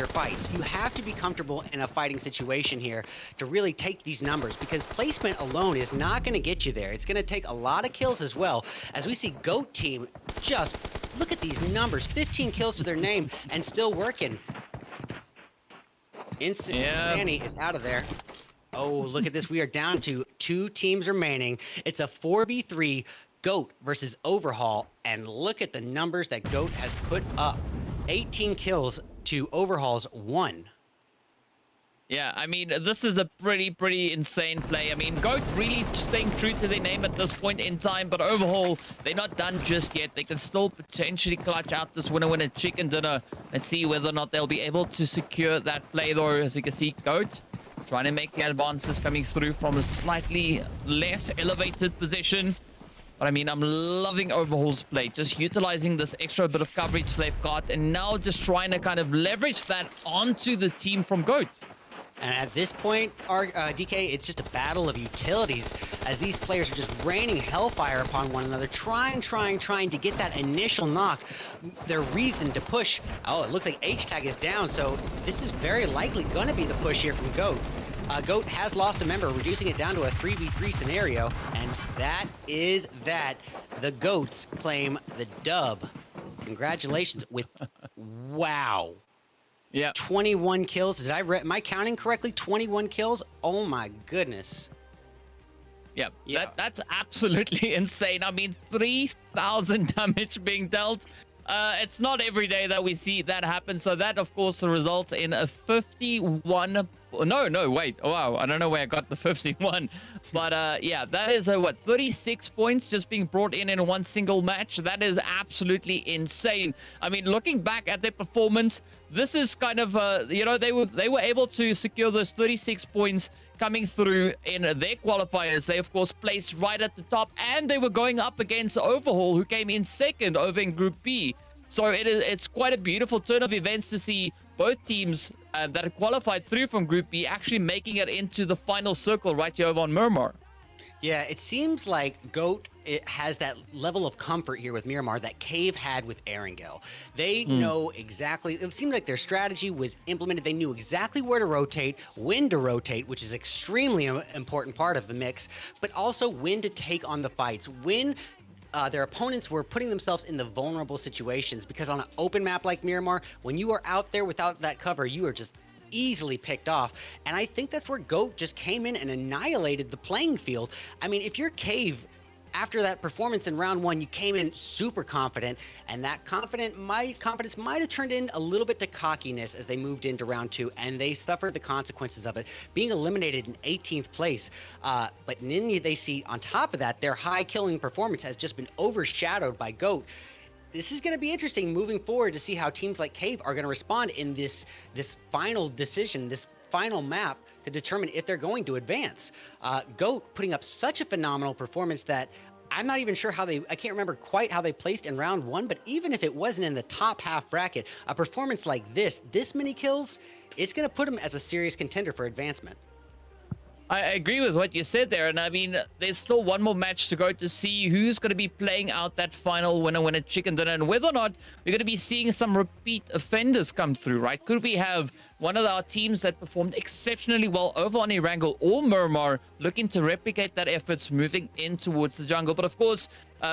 fights. You have to be comfortable in a fighting situation here to really take these numbers, because placement alone is not going to get you there. It's going to take a lot of kills as well. As we see Goat Team, just look at these numbers, 15 kills to their name and still working. Insanity is out of there. Oh, look at this. We are down to 2 teams remaining. It's a 4v3, Goat versus Overhaul. And look at the numbers that Goat has put up. 18 kills to Overhaul's 1. Yeah, I mean, this is a pretty insane play. I mean, Goat really staying true to their name at this point in time, but Overhaul, they're not done just yet. They can still potentially clutch out this winner chicken dinner. Let's see whether or not they'll be able to secure that play, though. As you can see, Goat trying to make the advances coming through from a slightly less elevated position. But I mean, I'm loving Overhaul's play, just utilizing this extra bit of coverage they've got, and now just trying to kind of leverage that onto the team from Goat. And at this point, DK, it's just a battle of utilities, as these players are just raining hellfire upon one another, trying to get that initial knock, their reason to push. Oh, it looks like H-Tag is down, so this is very likely going to be the push here from Goat. Goat has lost a member, reducing it down to a 3v3 scenario, and that is that. The Goats claim the dub. Congratulations with, wow. Yeah, 21 kills. Am I counting correctly? 21 kills? Oh my goodness. Yeah. That's absolutely insane. I mean, 3,000 damage being dealt. It's not every day that we see that happen. So that, of course, results in a 51. No, wait. Oh, wow. I don't know where I got the 51. But yeah, that is a 36 points just being brought in one single match. That is absolutely insane. I mean, looking back at their performance, this is kind of you know, they were able to secure those 36 points coming through in their qualifiers. They, of course, placed right at the top, and they were going up against Overhaul, who came in second over in Group B. So it's quite a beautiful turn of events to see both teams that have qualified through from Group B actually making it into the final circle right here over on Miramar. Yeah, it seems like Goat has that level of comfort here with Miramar that Cave had with Erangel. They know exactly, it seemed like their strategy was implemented. They knew exactly where to rotate, when to rotate, which is extremely important part of the mix, but also when to take on the fights, when their opponents were putting themselves in the vulnerable situations because on an open map like Miramar, when you are out there without that cover, you are just easily picked off. And I think that's where GOAT just came in and annihilated the playing field. I mean, if you're Cave, after that performance in round one, you came in super confident, and that confidence might have turned in a little bit to cockiness as they moved into round two, and they suffered the consequences of it, being eliminated in 18th place. But then they see on top of that, their high killing performance has just been overshadowed by GOAT. This is going to be interesting moving forward to see how teams like Cave are going to respond in this final decision, this final map to determine if they're going to advance. GOAT putting up such a phenomenal performance that I'm not even sure I can't remember quite how they placed in round one, but even if it wasn't in the top half bracket, a performance like this many kills, it's going to put them as a serious contender for advancement. I agree with what you said there, and I mean, there's still one more match to go to see who's going to be playing out that final winner chicken dinner, and whether or not we're going to be seeing some repeat offenders come through, right? Could we have one of our teams that performed exceptionally well over on Erangel or Miramar looking to replicate that efforts moving in towards the jungle? But of course,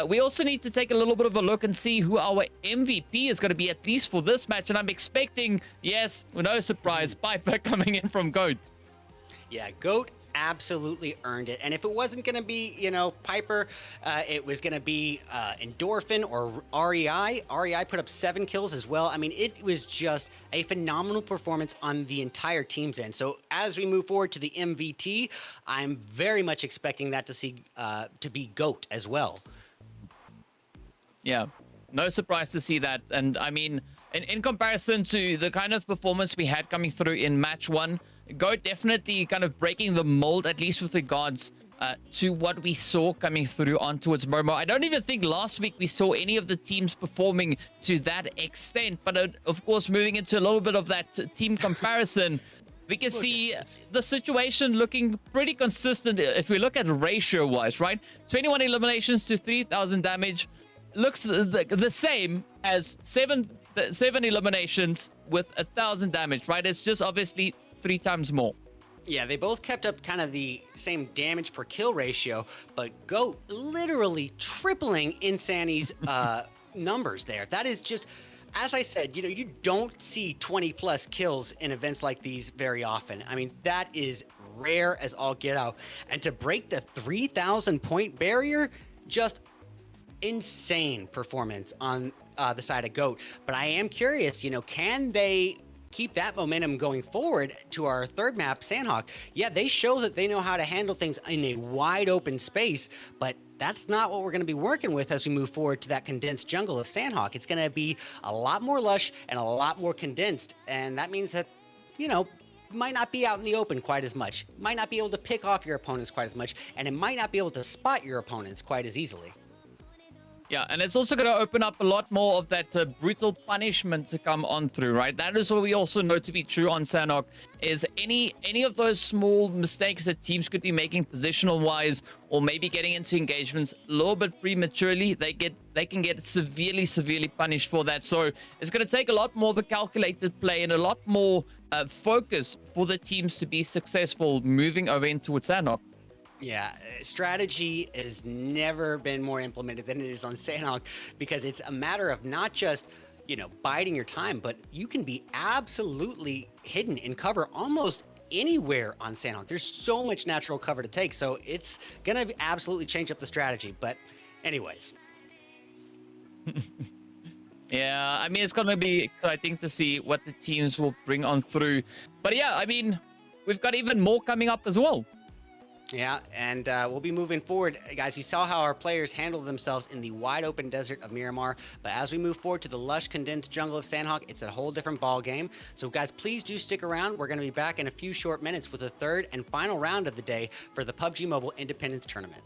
we also need to take a little bit of a look and see who our MVP is going to be, at least for this match, and I'm expecting, yes, no surprise, Piper coming in from GOAT. Yeah, GOAT absolutely earned it. And if it wasn't going to be, Piper, it was going to be Endorphin or REI. REI put up 7 kills as well. I mean, it was just a phenomenal performance on the entire team's end. So as we move forward to the MVT, I'm very much expecting that to be GOAT as well. Yeah, no surprise to see that. And I mean, in comparison to the kind of performance we had coming through in match one, GOAT definitely kind of breaking the mold, at least with regards to what we saw coming through on towards Miramar. I don't even think last week we saw any of the teams performing to that extent. But of course, moving into a little bit of that team comparison, we can see the situation looking pretty consistent if we look at ratio-wise, right? 21 eliminations to 3,000 damage looks the same as seven eliminations with 1,000 damage, right? It's just obviously 3 times more. Yeah, they both kept up kind of the same damage per kill ratio, but GOAT literally tripling Insani's numbers there. That is just, as I said, you don't see 20 plus kills in events like these very often. I mean, that is rare as all get out. And to break the 3,000 point barrier, just insane performance on the side of GOAT. But I am curious, can they keep that momentum going forward to our third map, Sanhok? Yeah, they show that they know how to handle things in a wide open space, but that's not what we're going to be working with as we move forward to that condensed jungle of Sanhok. It's going to be a lot more lush and a lot more condensed, and that means that, might not be out in the open quite as much, might not be able to pick off your opponents quite as much, and it might not be able to spot your opponents quite as easily. Yeah, and it's also going to open up a lot more of that brutal punishment to come on through, right? That is what we also know to be true on Sanhok, is any of those small mistakes that teams could be making positional-wise, or maybe getting into engagements a little bit prematurely, they can get severely punished for that. So it's going to take a lot more of a calculated play and a lot more focus for the teams to be successful moving over into Sanhok. Yeah, strategy has never been more implemented than it is on Sanhok, because it's a matter of not just, biding your time, but you can be absolutely hidden in cover almost anywhere on Sanhok. There's so much natural cover to take, so it's going to absolutely change up the strategy. But anyways. Yeah, I mean, it's going to be exciting to see what the teams will bring on through. But yeah, I mean, we've got even more coming up as well. Yeah, and we'll be moving forward. Guys, you saw how our players handled themselves in the wide open desert of Miramar, but as we move forward to the lush condensed jungle of Sanhok, it's a whole different ball game. So guys, please do stick around. We're going to be back in a few short minutes with the third and final round of the day for the PUBG Mobile Independence Tournament.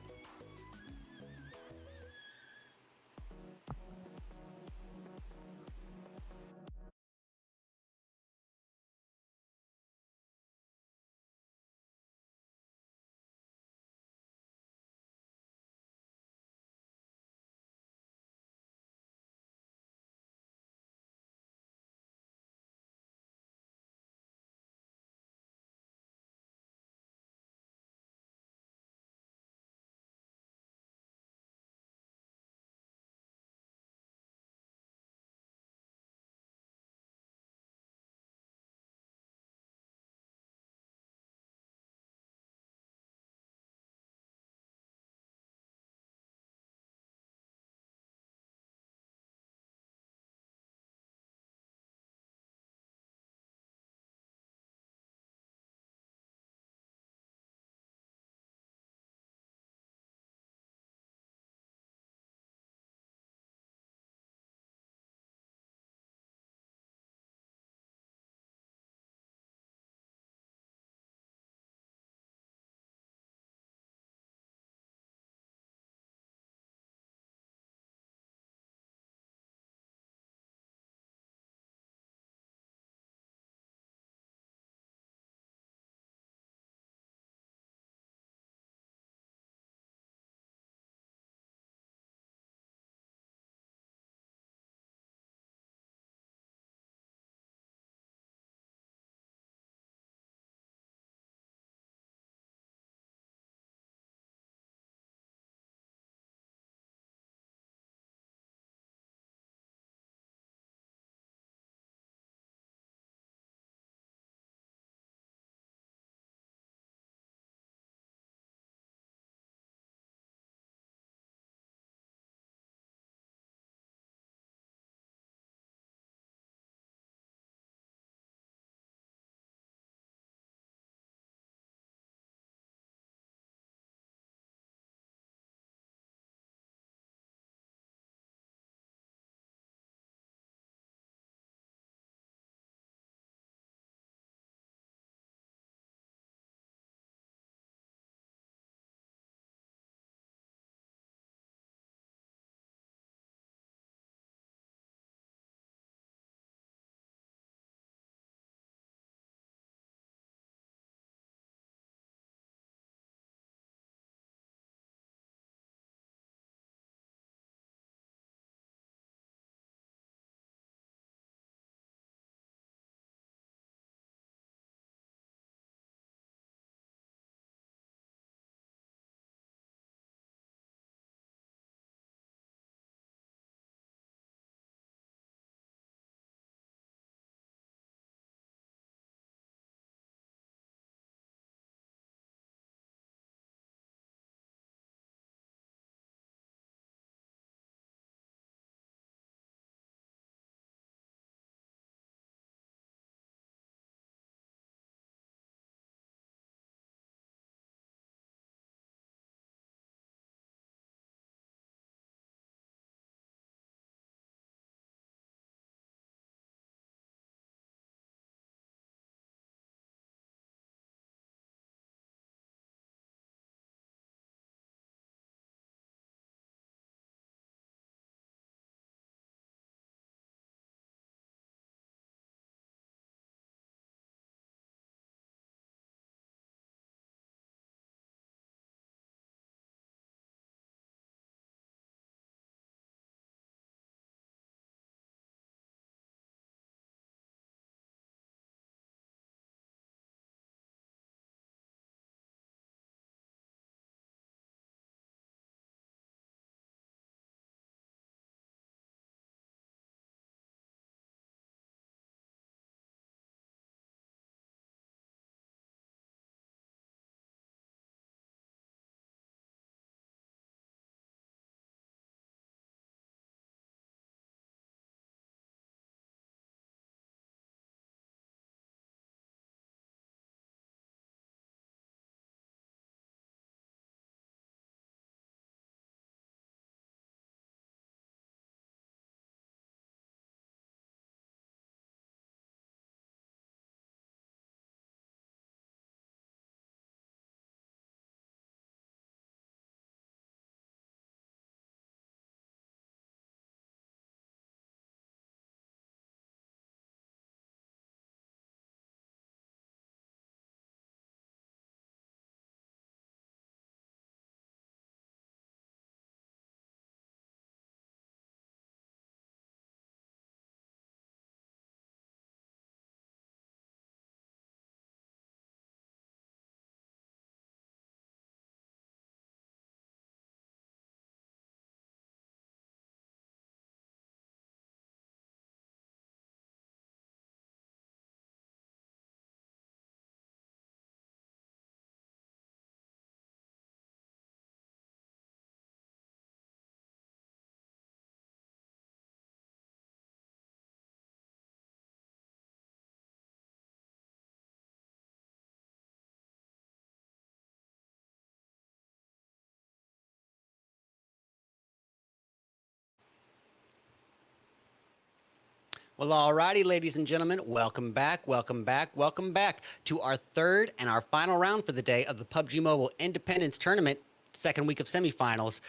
Well, alrighty, ladies and gentlemen, welcome back to our third and our final round for the day of the PUBG Mobile Independence Tournament, second week of semifinals.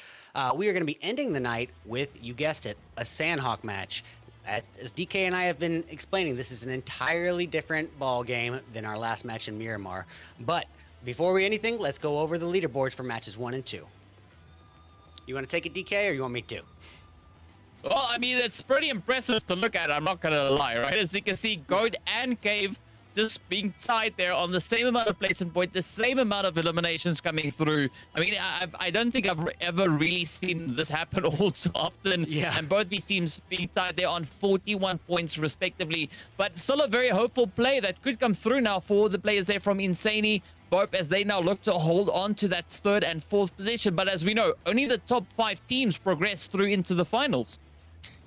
We are going to be ending the night with, you guessed it, a Sanhok match. As DK and I have been explaining, this is an entirely different ball game than our last match in Miramar. But before we anything, let's go over the leaderboards for matches 1 and 2. You want to take it, DK, or you want me to? Well, I mean, it's pretty impressive to look at, I'm not gonna lie, right? As you can see, Goat and Cave just being tied there on the same amount of placement point, the same amount of eliminations coming through. I mean, I don't think I've ever really seen this happen all too often. Yeah. And both these teams being tied there on 41 points respectively. But still a very hopeful play that could come through now for the players there from Insaney. Both as they now look to hold on to that third and fourth position. But as we know, only the top 5 teams progress through into the finals.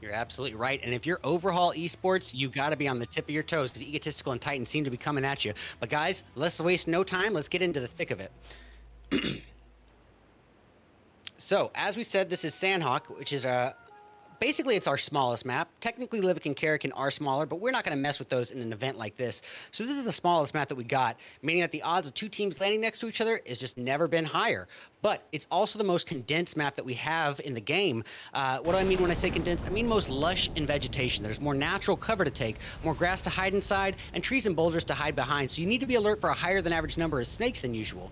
You're absolutely right. And if you're Overhaul Esports, you got to be on the tip of your toes because Egotistical and Titan seem to be coming at you. But guys, let's waste no time. Let's get into the thick of it. So, as we said, this is Sanhok, which is basically, it's our smallest map. Technically, Livik and Karakin are smaller, but we're not going to mess with those in an event like this. So this is the smallest map that we got, meaning that the odds of 2 teams landing next to each other has just never been higher. But it's also the most condensed map that we have in the game. What do I mean when I say condensed? I mean most lush in vegetation. There's more natural cover to take, more grass to hide inside, and trees and boulders to hide behind. So you need to be alert for a higher than average number of snakes than usual.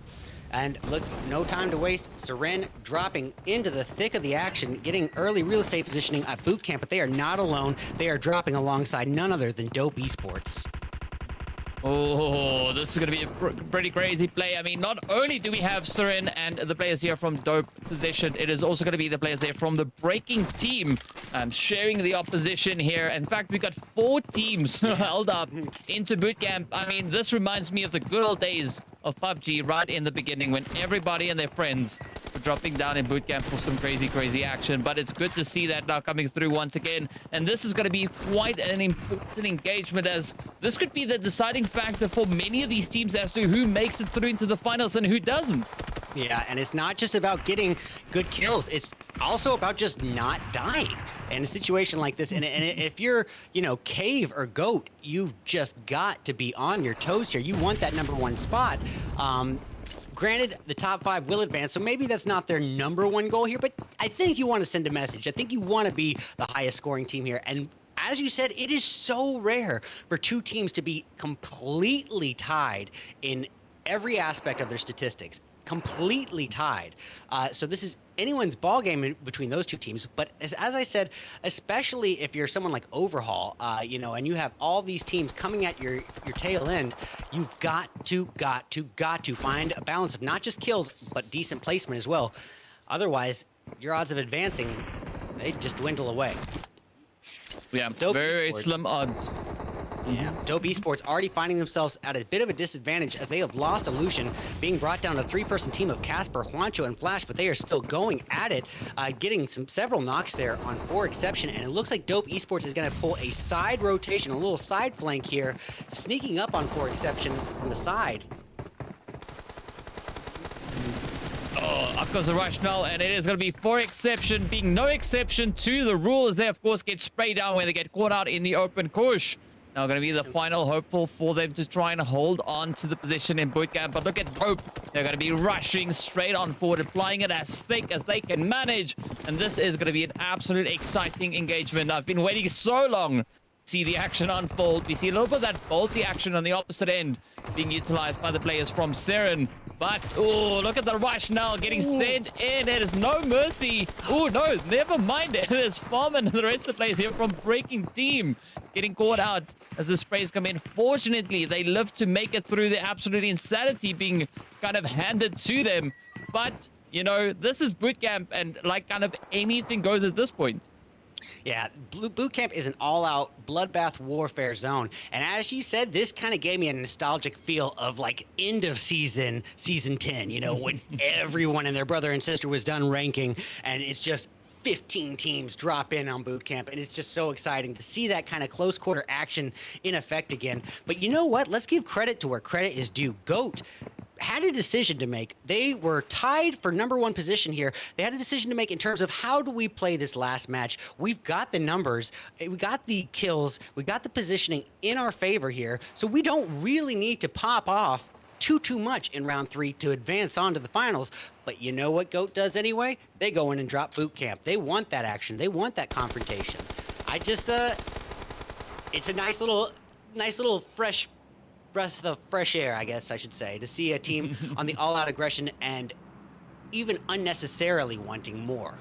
And look, no time to waste. Seren dropping into the thick of the action, getting early real estate positioning at boot camp, but they are not alone. They are dropping alongside none other than Dope Esports. Oh, this is going to be a pretty crazy play. I mean, not only do we have Seren and the players here from Dope position, it is also going to be the players there from the Breaking team sharing the opposition here. In fact, we got 4 teams held up into bootcamp. I mean, this reminds me of the good old days of PUBG right in the beginning when everybody and their friends were dropping down in bootcamp for some crazy action. But it's good to see that now coming through once again. And this is going to be quite an important engagement, as this could be the deciding factor for many of these teams as to who makes it through into the finals and who doesn't. Yeah, and it's not just about getting good kills. It's also about just not dying in a situation like this. And if you're, you know, Cave or Goat, you've just got to be on your toes here. You want that #1 spot. Granted, the top 5 will advance, so maybe that's not their #1 goal here, but I think you want to send a message. I think you want to be the highest scoring team here. And as you said, it is so rare for 2 teams to be completely tied in every aspect of their statistics. Completely tied. So this is anyone's ball game between those 2 teams. But as I said, especially if you're someone like Overhaul, you know, and you have all these teams coming at your tail end, you've got to find a balance of not just kills, but decent placement as well. Otherwise, your odds of advancing, they just dwindle away. Yeah, Dope very Esports. slim odds. Yeah, Dope Esports already finding themselves at a bit of a disadvantage as they have lost Illusion, being brought down to a 3-person team of Casper, Juancho, and Flash, but they are still going at it, getting several knocks there on 4 exception, and it looks like Dope Esports is going to pull a side rotation, a little side flank here, sneaking up on 4 exception from the side. Oh, up goes the rush now, and it is going to be 4 exception, being no exception to the rule, as they, of course, get sprayed down when they get caught out in the open push. Now going to be the final hopeful for them to try and hold on to the position in bootcamp. But look at Dope. They're going to be rushing straight on forward, applying it as thick as they can manage. And this is going to be an absolute exciting engagement. I've been waiting so long to see the action unfold. We see a little bit of that bolty action on the opposite end being utilized by the players from Seren. But, oh, look at the rush now getting sent in. It is no mercy. Oh, no, never mind. It is Farman and the rest of the players here from Breaking team getting caught out as the sprays come in. Fortunately, they live to make it through the absolute insanity being kind of handed to them. But, you know, this is bootcamp, and like kind of anything goes at this point. Yeah, boot camp is an all-out bloodbath warfare zone. And as you said, this kind of gave me a nostalgic feel of like end of season 10, you know, when everyone and their brother and sister was done ranking, and it's just 15 teams drop in on boot camp, and it's just so exciting to see that kind of close quarter action in effect again. But you know what? Let's give credit to where credit is due. Goat had a decision to make. They were tied for #1 position here. They had a decision to make in terms of how do we play this last match. We've got the numbers, we got the kills, we got the positioning in our favor here, so we don't really need to pop off too much in round 3 to advance on to the finals. But you know what GOAT does anyway? They go in and drop boot camp. They want that action. They want that confrontation. I just it's a nice little fresh breath of fresh air, I guess I should say, to see a team on the all-out aggression and even unnecessarily wanting more.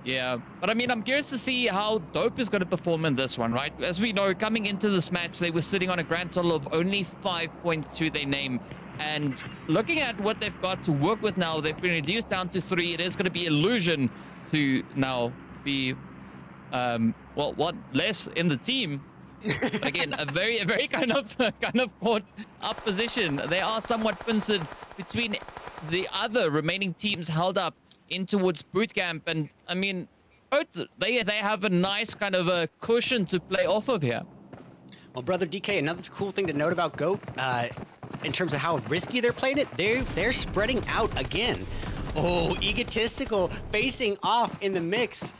Yeah, but I mean, I'm curious to see how Dope is going to perform in this one, right? As we know, coming into this match, they were sitting on a grand total of only 5 points to their name. And looking at what they've got to work with now, they've been reduced down to 3. It is going to be Illusion to now be, well, what, less in the team. But again, a very kind of caught up position. They are somewhat pinched between the other remaining teams held up in towards boot camp, and I mean, both they have a nice kind of a cushion to play off of here. Well, brother DK, another cool thing to note about GOAT, in terms of how risky they're playing it, they're spreading out again. Oh, Egotistical facing off in the mix.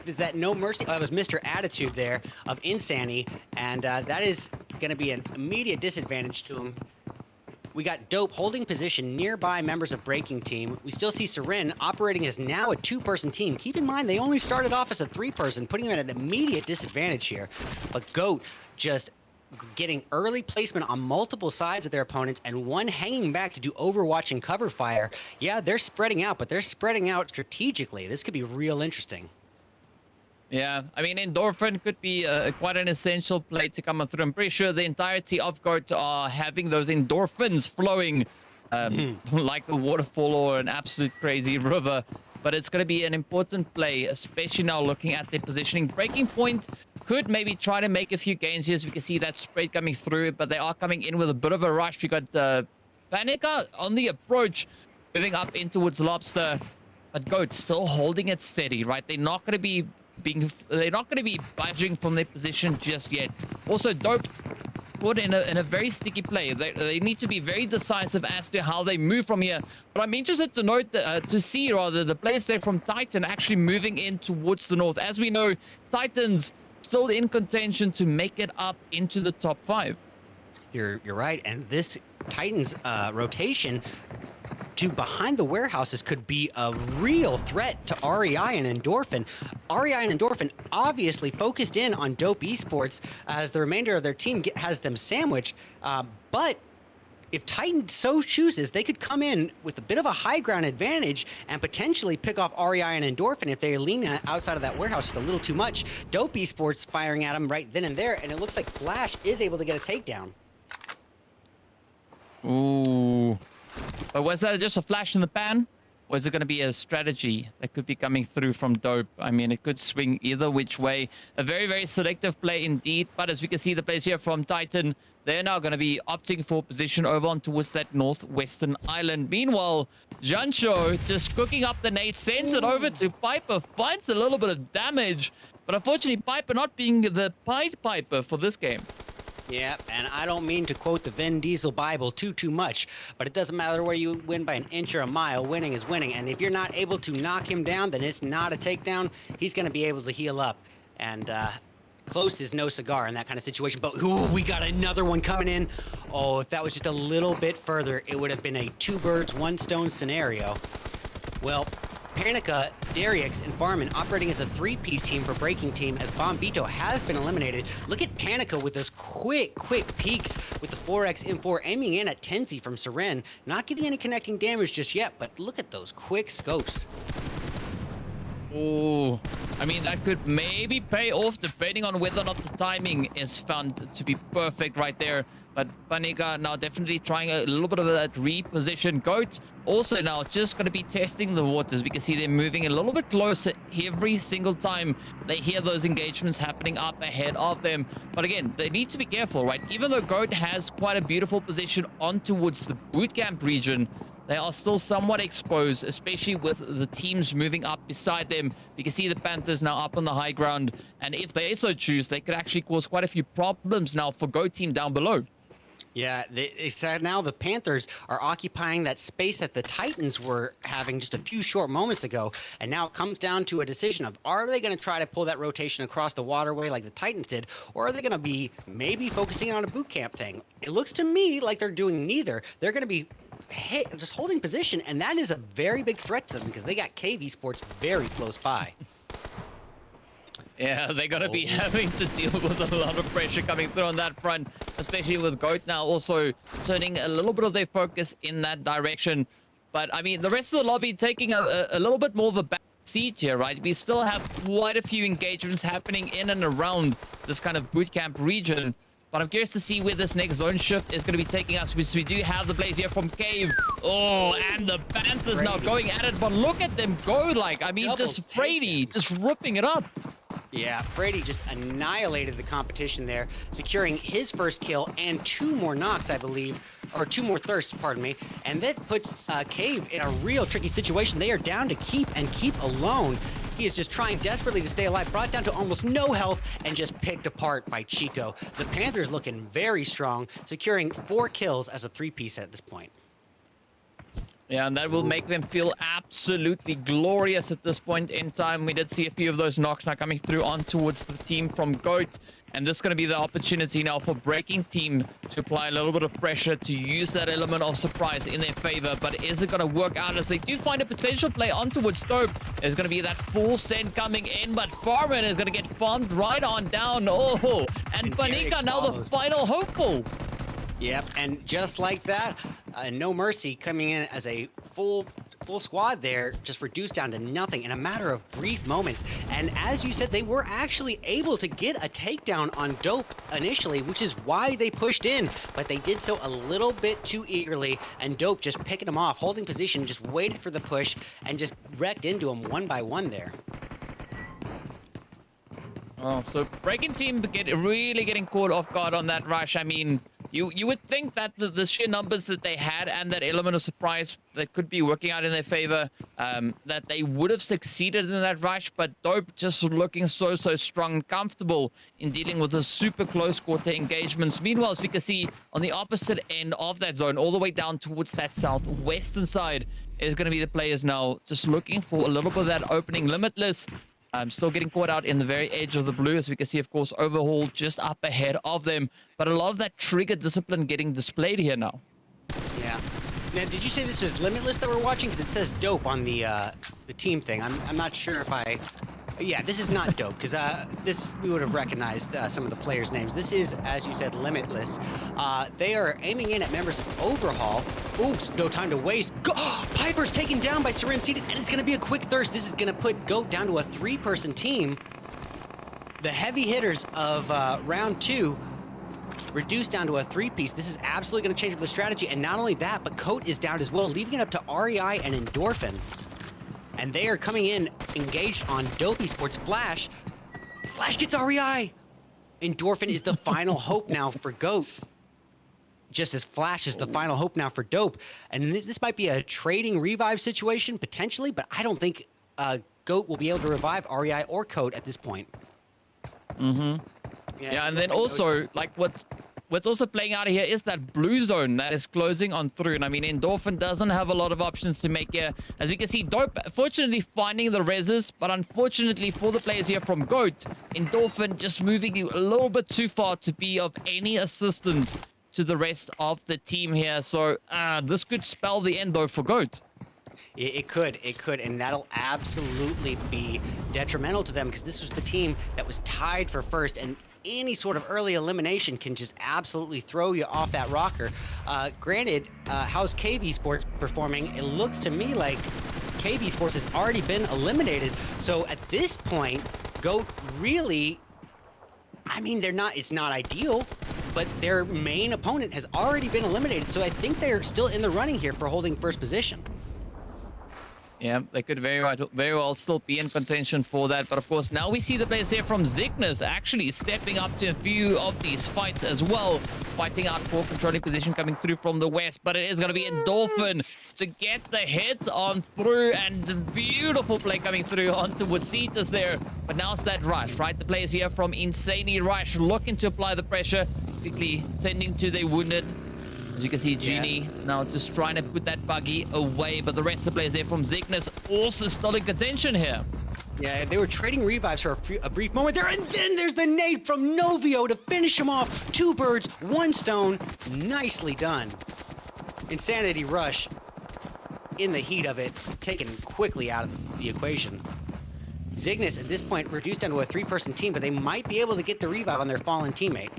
Is that No Mercy? Oh, it was Mr. Attitude there of Insanity, and that is going to be an immediate disadvantage to him. We got Dope holding position nearby members of Breaking Team. We still see Seren operating as now a 2-person team. Keep in mind, they only started off as a 3-person, putting them at an immediate disadvantage here. But GOAT just getting early placement on multiple sides of their opponents and one hanging back to do overwatch and cover fire. Yeah, they're spreading out, but they're spreading out strategically. This could be real interesting. Yeah, I mean, Endorphin could be quite an essential play to come through. I'm pretty sure the entirety of GOAT are having those endorphins flowing like a waterfall or an absolute crazy river. But it's going to be an important play, especially now looking at their positioning. Breaking Point could maybe try to make a few gains here, as we can see that spread coming through, but they are coming in with a bit of a rush. We got Panica on the approach, moving up in towards Lobster, but GOAT still holding it steady, right? They're not going to be budging from their position just yet. Also, Dope put in a very sticky play. They need to be very decisive as to how they move from here. But I'm interested to note to see the players there from Titan actually moving in towards the north. As we know, Titans still in contention to make it up into the top 5. You're right, and this Titans rotation to behind the warehouses could be a real threat to REI and Endorphin. REI and Endorphin obviously focused in on Dope Esports as the remainder of their team has them sandwiched, but if Titan so chooses, they could come in with a bit of a high ground advantage and potentially pick off REI and Endorphin if they lean outside of that warehouse just a little too much. Dope Esports firing at them right then and there, and it looks like Flash is able to get a takedown. Ooh. But was that just a flash in the pan? Or is it going to be a strategy that could be coming through from Dope? I mean, it could swing either which way. A very selective play indeed. But as we can see, the players here from Titan, they're now going to be opting for position over on towards that northwestern island. Meanwhile, Jancho just cooking up the nade, sends it over to Piper, finds a little bit of damage. But unfortunately, Piper not being the Pied Piper for this game. Yeah, and I don't mean to quote the Vin Diesel Bible too much, but it doesn't matter whether you win by an inch or a mile, winning is winning. And if you're not able to knock him down, then it's not a takedown. He's going to be able to heal up. And close is no cigar in that kind of situation. But ooh, we got another one coming in. Oh, if that was just a little bit further, it would have been a 2 birds, 1 stone scenario. Well, Panica, Darix, and Farman operating as a 3-piece team for Breaking Team as Bombito has been eliminated. Look at Panica with those quick peeks with the 4x M4 aiming in at Tenzi from Seren. Not getting any connecting damage just yet, but look at those quick scopes. Oh, I mean, that could maybe pay off depending on whether or not the timing is found to be perfect right there. But Panica now definitely trying a little bit of that reposition. GOAT also now just going to be testing the waters. We can see them moving a little bit closer every single time they hear those engagements happening up ahead of them. But again, they need to be careful, right? Even though GOAT has quite a beautiful position on towards the bootcamp region, they are still somewhat exposed, especially with the teams moving up beside them. You can see the Panthers now up on the high ground. And if they so choose, they could actually cause quite a few problems now for GOAT team down below. Yeah, now the Panthers are occupying that space that the Titans were having just a few short moments ago. And now it comes down to a decision of, are they going to try to pull that rotation across the waterway like the Titans did? Or are they going to be maybe focusing on a boot camp thing? It looks to me like they're doing neither. They're going to be just holding position, and that is a very big threat to them because they got KV Esports very close by. Yeah, they're going to be having to deal with a lot of pressure coming through on that front, especially with Goat now also turning a little bit of their focus in that direction. But, I mean, the rest of the lobby taking a little bit more of a back seat here, right? We still have quite a few engagements happening in and around this kind of bootcamp region. But I'm curious to see where this next zone shift is going to be taking us, because we do have the blaze here from Cave. Oh, and the Panthers now going at it. But look at them go, like, I mean, just Frady just ripping it up. Yeah, Frady just annihilated the competition there, securing his first kill and 2 more knocks, I believe, or 2 more thirsts, pardon me. And that puts Cave in a real tricky situation. They are down to keep alone. He is just trying desperately to stay alive, brought down to almost no health, and just picked apart by Chico. The Panthers looking very strong, securing 4 kills as a 3-piece at this point. Yeah, and that will make them feel absolutely glorious at this point in time. We did see a few of those knocks now coming through on towards the team from Goat. And this is going to be the opportunity now for Breaking Team to apply a little bit of pressure to use that element of surprise in their favor. But is it going to work out as they do find a potential play on towards Dope? There's going to be that full send coming in, but Farman is going to get farmed right on down. Oh, and Panika now the final hopeful. Yep, and just like that, No Mercy coming in as a full squad there, just reduced down to nothing in a matter of brief moments. And as you said, they were actually able to get a takedown on Dope initially, which is why they pushed in, but they did so a little bit too eagerly, and Dope just picking them off, holding position, just waited for the push, and just wrecked into them one by one there. Oh, so Breaking Team really getting caught off guard on that rush. I mean, you would think that the sheer numbers that they had and that element of surprise that could be working out in their favor, that they would have succeeded in that rush, but Dope just looking so strong and comfortable in dealing with the super close quarter engagements. Meanwhile, as we can see on the opposite end of that zone, all the way down towards that southwestern side, is going to be the players now just looking for a little bit of that opening. Limitless still getting caught out in the very edge of the blue, as we can see, of course, Overhaul just up ahead of them. But a lot of that trigger discipline getting displayed here now. Yeah. Now, did you say this was Limitless that we're watching? Because it says Dope on the team thing. I'm not sure if I... Yeah, this is not Dope, because this we would have recognized some of the players' names. This is, as you said, Limitless. They are aiming in at members of Overhaul. Oops, no time to waste. Piper's taken down by Serencitas, and it's going to be a quick thirst. This is going to put Goat down to a 3-person team. The heavy hitters of round 2 reduced down to a 3-piece. This is absolutely going to change up the strategy, and not only that, but Coat is down as well, leaving it up to REI and Endorphin. And they are coming in, engaged on Dope Esports. Flash gets REI. Endorphin is the final hope now for Goat. Just as Flash is the final hope now for Dope. And this might be a trading revive situation, potentially, but I don't think Goat will be able to revive REI or Code at this point. Yeah, and then also, like, what's also playing out here is that blue zone that is closing on through. And I mean, Endorphin doesn't have a lot of options to make here. As we can see, Dope fortunately finding the reses, but unfortunately for the players here from Goat, Endorphin just moving a little bit too far to be of any assistance to the rest of the team here. So this could spell the end, though, for Goat. It could, and that'll absolutely be detrimental to them, because this was the team that was tied for first, and any sort of early elimination can just absolutely throw you off that rocker. Granted, how's KV Esports performing? It looks to me like KV Esports has already been eliminated. So at this point, Goat really, I mean, it's not ideal, but their main opponent has already been eliminated. So I think they're still in the running here for holding first position. Yeah, they could very well still be in contention for that. But of course, now we see the players here from Zygnus actually stepping up to a few of these fights as well. Fighting out for controlling position coming through from the west. But it is going to be Endorphin to get the hit on through. And the beautiful play coming through onto Woodseatus there. But now it's that rush, right? The players here from Insanely Rush looking to apply the pressure. Quickly tending to their wounded. As you can see, Genie now just trying to put that buggy away, but the rest of the players there from Cygnus also still in contention here. Yeah, they were trading revives for a brief moment there, and then there's the nade from Novio to finish him off. 2 birds, 1 stone. Nicely done. Insanity Rush, in the heat of it, taken quickly out of the equation. Cygnus, at this point, reduced down to a 3-person team, but they might be able to get the revive on their fallen teammate.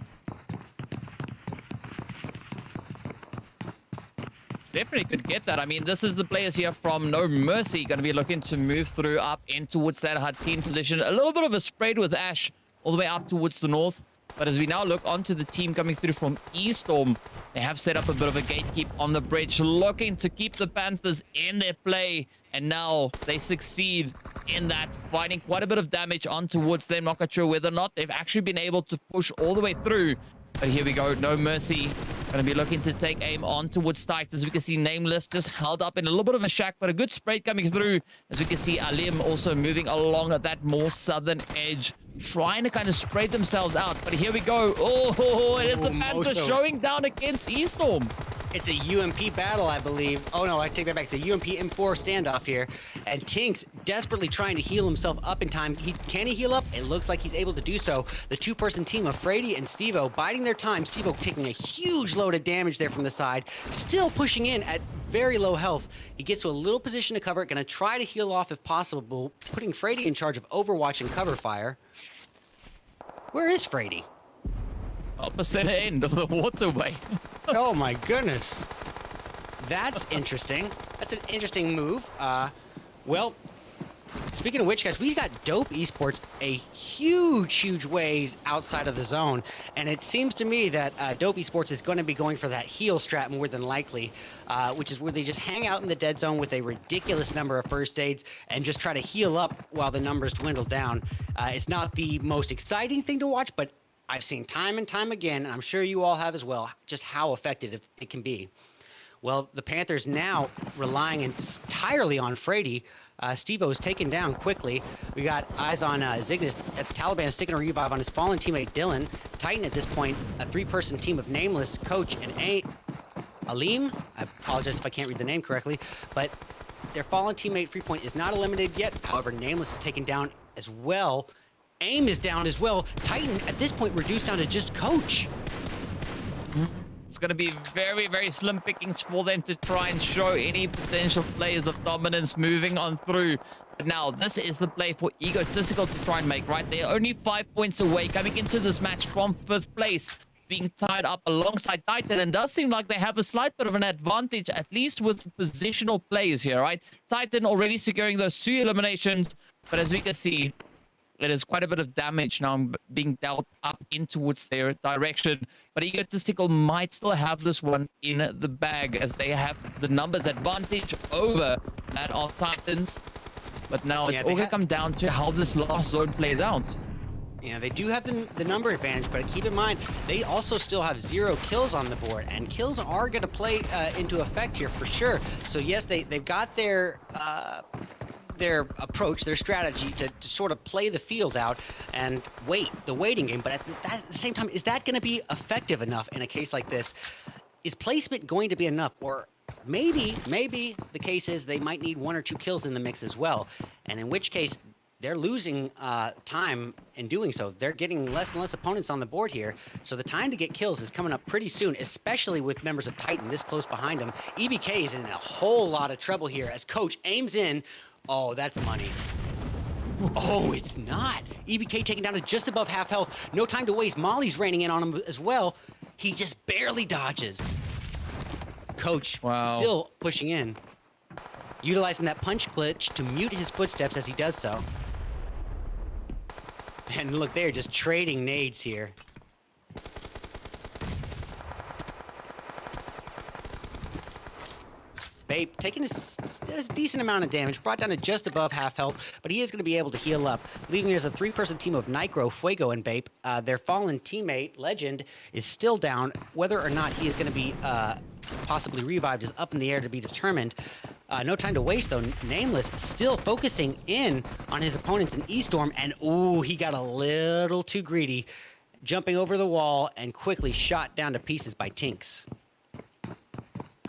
Definitely could get that. I mean, this is the players here from No Mercy going to be looking to move through up in towards that hard team position. A little bit of a spread with Ash all the way up towards the north. But as we now look onto the team coming through from Eastorm, they have set up a bit of a gatekeep on the bridge, looking to keep the Panthers in their play. And now they succeed in that, finding quite a bit of damage on towards them. Not quite sure whether or not they've actually been able to push all the way through. But here we go, No Mercy going to be looking to take aim on towards Titan. As we can see, Nameless just held up in a little bit of a shack, but a good spray coming through. As we can see, Alim also moving along at that more southern edge, trying to kind of spread themselves out. But here we go. Oh, it is the Panthers showing down against Eastorm. It's a UMP battle, I believe. Oh no, I take that back. It's a UMP M4 standoff here. And Tinks desperately trying to heal himself up in time. Can he heal up? It looks like he's able to do so. The 2-person team of Frady and Stevo biding their time. Stevo taking a huge load of damage there from the side. Still pushing in at very low health. He gets to a little position to cover it. Gonna try to heal off if possible, putting Frady in charge of Overwatch and cover fire. Where is Frady? Opposite end of the waterway. Oh my goodness. That's interesting. That's an interesting move. Well, speaking of which, guys, we got Dope Esports a huge ways outside of the zone. And it seems to me that Dope Esports is going to be going for that heal strat more than likely, which is where they just hang out in the dead zone with a ridiculous number of first aids and just try to heal up while the numbers dwindle down. It's not the most exciting thing to watch, but I've seen time and time again, and I'm sure you all have as well, just how effective it can be. Well, the Panthers now relying entirely on Frady. Stevo is taken down quickly. We got eyes on Cygnus. That's Taliban sticking a revive on his fallen teammate Dylan. Titan at this point, a 3-person team of Nameless, Coach, and Alim. I apologize if I can't read the name correctly, but their fallen teammate Freepoint is not eliminated yet. However, Nameless is taken down as well. Aim is down as well. Titan, at this point, reduced down to just Coach. It's going to be very slim pickings for them to try and show any potential players of dominance moving on through. But now, this is the play for Egotistical to try and make, right? They're only 5 points away coming into this match from 5th place, being tied up alongside Titan, and does seem like they have a slight bit of an advantage, at least with positional plays here, right? Titan already securing those 2 eliminations, but as we can see, it is quite a bit of damage now being dealt up in towards their direction. But Egotistical might still have this one in the bag as they have the numbers advantage over that of Titans. But now it's all going to come down to how this last zone plays out. Yeah, they do have the number advantage, but keep in mind, they also still have 0 kills on the board, and kills are going to play into effect here for sure. So yes, they've got their approach, their strategy to sort of play the field out and wait, the waiting game. But at the same time, is that going to be effective enough in a case like this? Is placement going to be enough? Or maybe the case is they might need 1 or 2 kills in the mix as well. And in which case, they're losing time in doing so. They're getting less and less opponents on the board here. So the time to get kills is coming up pretty soon, especially with members of Titan this close behind them. EBK is in a whole lot of trouble here as Coach aims in. Oh, that's money. Oh, it's not. EBK taken down to just above half health. No time to waste. Molly's raining in on him as well. He just barely dodges. Coach still pushing in. Utilizing that punch glitch to mute his footsteps as he does so. And look, they're just trading nades here. Bape taking a decent amount of damage, brought down to just above half health, but he is going to be able to heal up, leaving us a 3-person team of Nicro, Fuego, and Bape. Their fallen teammate, Legend, is still down. Whether or not he is going to be possibly revived is up in the air to be determined. No time to waste, though. Nameless still focusing in on his opponents in Eastorm, and ooh, he got a little too greedy, jumping over the wall and quickly shot down to pieces by Tinks.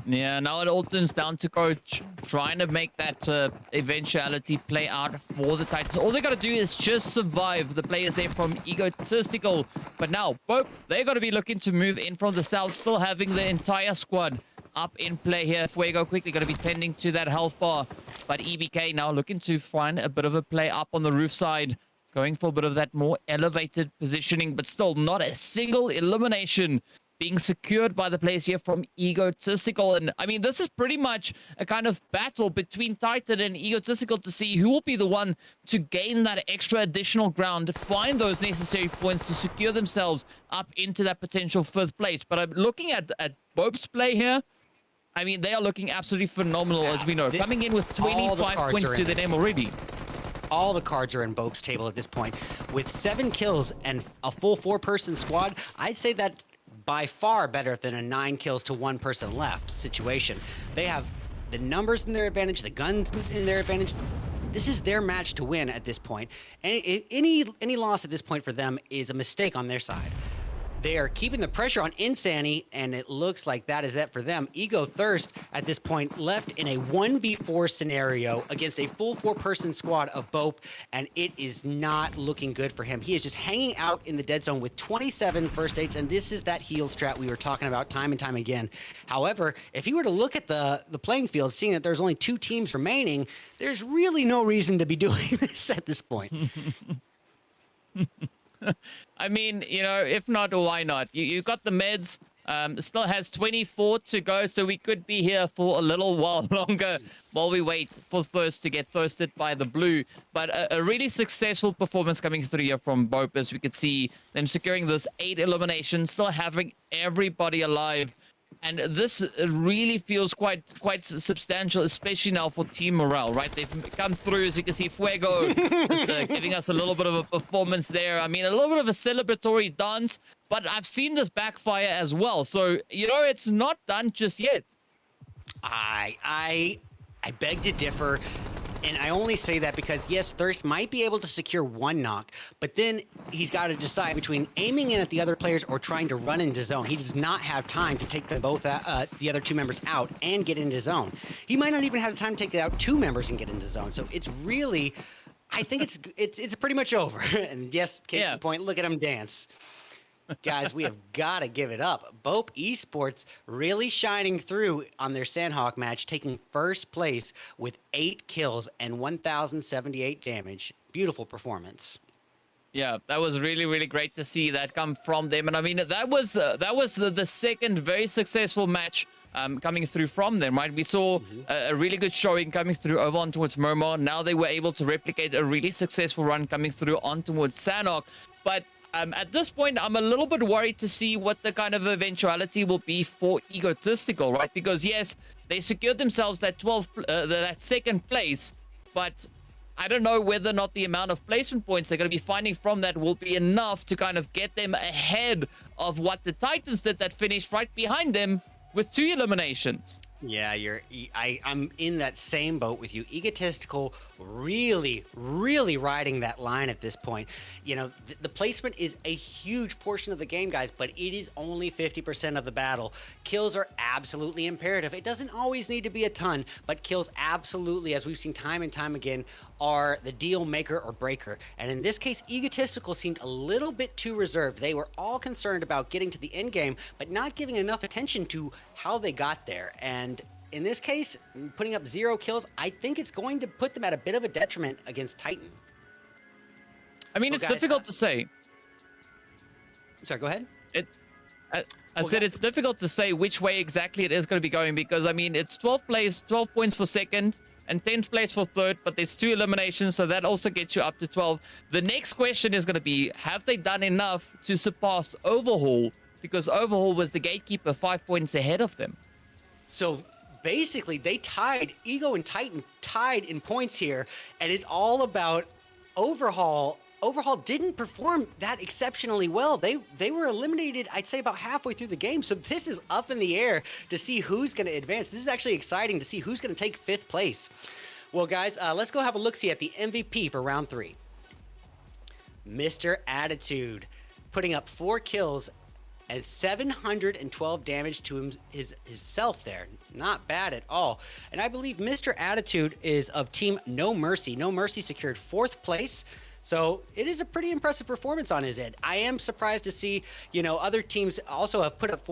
Yeah, now it all turns down to Coach trying to make that eventuality play out for the Titans. All they got to do is just survive. The players there from Egotistical. But now, Bope, they got to be looking to move in from the south, still having the entire squad up in play here. Fuego quickly going to be tending to that health bar. But EBK now looking to find a bit of a play up on the roof side. Going for a bit of that more elevated positioning, but still not a single elimination being secured by the players here from Egotistical. And I mean, this is pretty much a kind of battle between Titan and Egotistical to see who will be the one to gain that extra additional ground, find those necessary points to secure themselves up into that potential 5th place. But I'm looking at Bope's play here. I mean, they are looking absolutely phenomenal, as we know. Coming in with 25 points to their name already. All the cards are in Bope's table at this point. With 7 kills and a full 4-person squad, I'd say that by far better than a 9 kills to 1 person left situation. They have the numbers in their advantage, the guns in their advantage. This is their match to win at this point. Any loss at this point for them is a mistake on their side. They are keeping the pressure on Insanity, and it looks like that is it for them. Ego Thirst, at this point, left in a 1v4 scenario against a full 4-person squad of Bope, and it is not looking good for him. He is just hanging out in the dead zone with 27 first aids, and this is that heal strat we were talking about time and time again. However, if you were to look at the playing field, seeing that there's only 2 teams remaining, there's really no reason to be doing this at this point. I mean, you know, if not, why not? You got the meds. Still has 24 to go, so we could be here for a little while longer while we wait for Thirst to get thirsted by the blue. But a really successful performance coming through here from Bope, as we could see them securing this 8 eliminations, still having everybody alive. And this really feels quite substantial, especially now for team morale, right? They've come through, as you can see, Fuego just giving us a little bit of a performance there. I mean, a little bit of a celebratory dance, but I've seen this backfire as well. So, you know, it's not done just yet. I beg to differ. And I only say that because, yes, Thirst might be able to secure 1 knock, but then he's got to decide between aiming in at the other players or trying to run into zone. He does not have time to take them both the other 2 members out and get into zone. He might not even have time to take out 2 members and get into zone. So it's really, I think it's pretty much over. And yes, case in point, look at him dance. Guys, we have got to give it up. Bope Esports really shining through on their Sanhok match, taking 1st place with 8 kills and 1,078 damage. Beautiful performance. Yeah, that was really, really great to see that come from them. And I mean, that was the 2nd very successful match coming through from them, right? We saw a really good showing coming through over on towards Miramar. Now they were able to replicate a really successful run coming through on towards Sanhok. But at this point, I'm a little bit worried to see what the kind of eventuality will be for Egotistical, right? Because yes, they secured themselves that 2nd place, but I don't know whether or not the amount of placement points they're going to be finding from that will be enough to kind of get them ahead of what the Titans did that finished right behind them with 2 eliminations. Yeah, I'm in that same boat with you. Egotistical really riding that line at this point. You know, the placement is a huge portion of the game, guys, but it is only 50% of the battle. Kills are absolutely imperative. It doesn't always need to be a ton, but kills absolutely, as we've seen time and time again, are the deal maker or breaker. And in this case, Egotistical seemed a little bit too reserved. They were all concerned about getting to the end game, but not giving enough attention to how they got there. And in this case, putting up 0 kills, I think it's going to put them at a bit of a detriment against Titan. I mean, it's difficult to say. Sorry, go ahead. I said it's difficult to say which way exactly it is going to be going because, I mean, it's 12 points for 2nd and 10th place for 3rd, but there's 2 eliminations, so that also gets you up to 12. The next question is going to be, have they done enough to surpass Overhaul? Because Overhaul was the gatekeeper 5 points ahead of them. So basically, they tied, Ego and Titan tied in points here, and it's all about Overhaul. Overhaul didn't perform that exceptionally well. They were eliminated, I'd say, about halfway through the game. So this is up in the air to see who's going to advance. This is actually exciting to see who's going to take 5th place. Well, guys, let's go have a look-see at the MVP for round 3. Mr. Attitude, putting up 4 kills and 712 damage to himself there. Not bad at all. And I believe Mr. Attitude is of Team No Mercy. No Mercy secured 4th place. So it is a pretty impressive performance on his end. I am surprised to see, other teams also have put up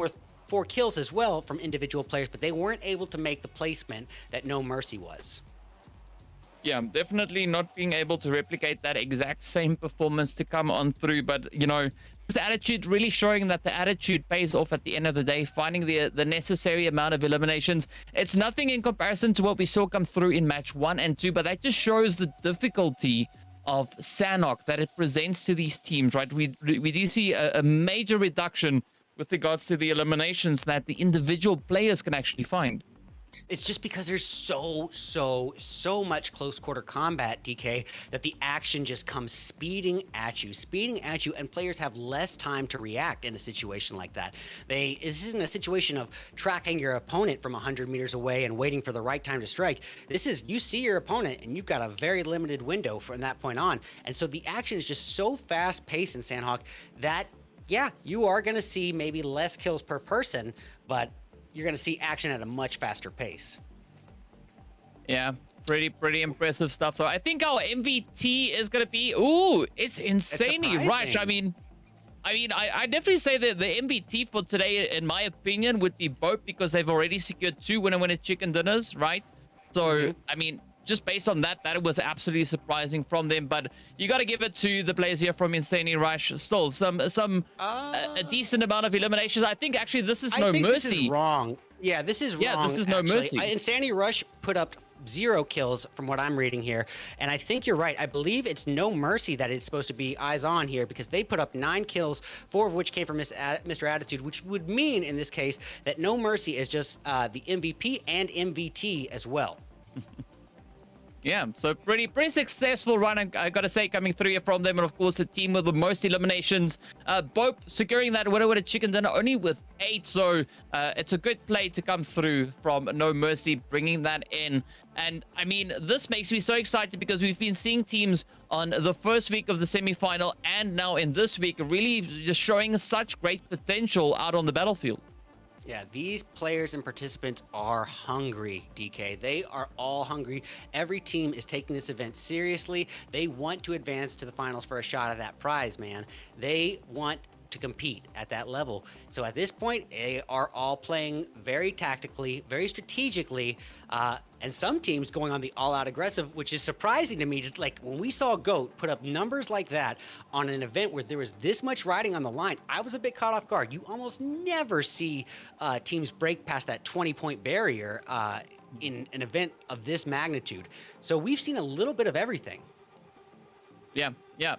4 kills as well from individual players, but they weren't able to make the placement that No Mercy was. Yeah, definitely not being able to replicate that exact same performance to come on through. But, the attitude really showing that the attitude pays off at the end of the day, finding the necessary amount of eliminations. It's nothing in comparison to what we saw come through in match 1 and 2, but that just shows the difficulty of Sanhok that it presents to these teams, right? We do see a major reduction with regards to the eliminations that the individual players can actually find. It's just because there's so much close quarter combat, DK, that the action just comes speeding at you, and players have less time to react in a situation like that. This isn't a situation of tracking your opponent from 100 meters away and waiting for the right time to strike. This is, you see your opponent and you've got a very limited window from that point on. And so the action is just so fast paced in Sanhok that, yeah, you are going to see maybe less kills per person, but you're going to see action at a much faster pace. Yeah, pretty impressive stuff, though. I think our MVT is going to be... it's insanely rushed. I definitely say that the MVT for today, in my opinion, would be both, because they've already secured 2 winner chicken dinners, right? So, just based on that was absolutely surprising from them. But you got to give it to the players here from Insanely Rush. Still, a decent amount of eliminations. I think actually this is No Mercy. This is wrong. Yeah, this is wrong. Yeah, this is No Mercy. Insanely Rush put up 0 kills from what I'm reading here, and I think you're right. I believe it's No Mercy that it's supposed to be eyes on here, because they put up 9 kills, 4 of which came from Mr. Attitude, which would mean in this case that No Mercy is just the MVP and MVT as well. Yeah, so pretty successful run, I gotta say, coming through here from them. And of course, the team with the most eliminations, both securing that winner with a chicken dinner only with 8. So it's a good play to come through from No Mercy, bringing that in. And I mean, this makes me so excited, because we've been seeing teams on the first week of the semifinal and now in this week really just showing such great potential out on the battlefield. Yeah, these players and participants are hungry, DK. They are all hungry. Every team is taking this event seriously. They want to advance to the finals for a shot at that prize, man. They want to compete at that level. So at this point, they are all playing very tactically, very strategically, and some teams going on the all-out aggressive, which is surprising to me. Just like when we saw GOAT put up numbers like that on an event where there was this much riding on the line, I was a bit caught off guard. You almost never see teams break past that 20-point barrier in an event of this magnitude. So we've seen a little bit of everything. Yeah.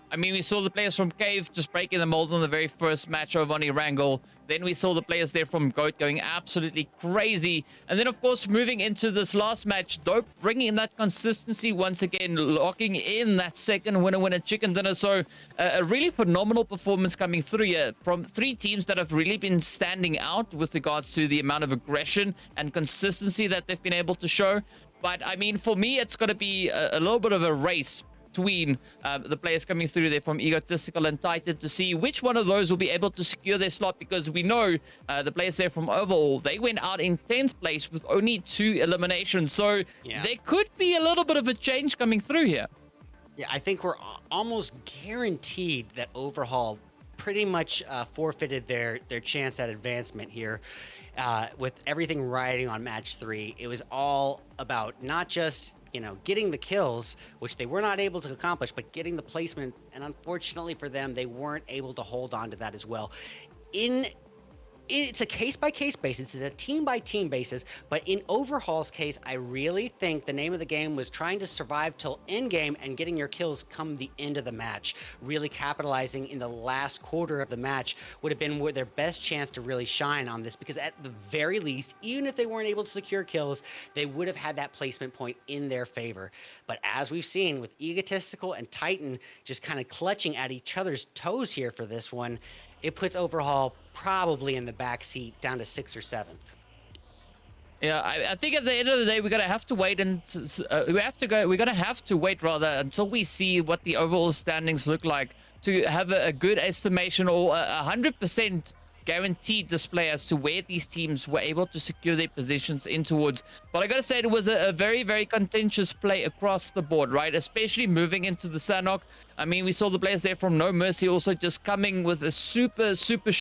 I mean, we saw the players from Cave just breaking the mold on the very first match over on Erangel. Then we saw the players there from GOAT going absolutely crazy. And then, of course, moving into this last match, Dope bringing in that consistency once again, locking in that second winner chicken dinner. So a really phenomenal performance coming through here from 3 teams that have really been standing out with regards to the amount of aggression and consistency that they've been able to show. But, I mean, for me, it's going to be a little bit of a race between the players coming through there from Egotistical and Titan to see which one of those will be able to secure their slot, because we know the players there from Overall, they went out in 10th place with only 2 eliminations. So there could be a little bit of a change coming through here. Yeah, I think we're almost guaranteed that Overhaul pretty much forfeited their chance at advancement here. With everything riding on match 3, it was all about not just getting the kills, which they were not able to accomplish, but getting the placement. And unfortunately for them, they weren't able to hold on to that as well. It's a case-by-case basis, it's a team-by-team basis, but in Overhaul's case, I really think the name of the game was trying to survive till endgame and getting your kills come the end of the match. Really capitalizing in the last quarter of the match would have been their best chance to really shine on this, because at the very least, even if they weren't able to secure kills, they would have had that placement point in their favor. But as we've seen with Egotistical and Titan just kind of clutching at each other's toes here for this one, it puts Overhaul probably in the back seat down to 6th or 7th. Yeah, I think at the end of the day, we're gonna have to wait, and we're gonna have to wait rather until we see what the overall standings look like to have a good estimation or 100% guaranteed display as to where these teams were able to secure their positions in towards. But I gotta say, it was a very, very contentious play across the board, right? Especially moving into the Sanhok. I mean, we saw the players there from No Mercy also just coming with a super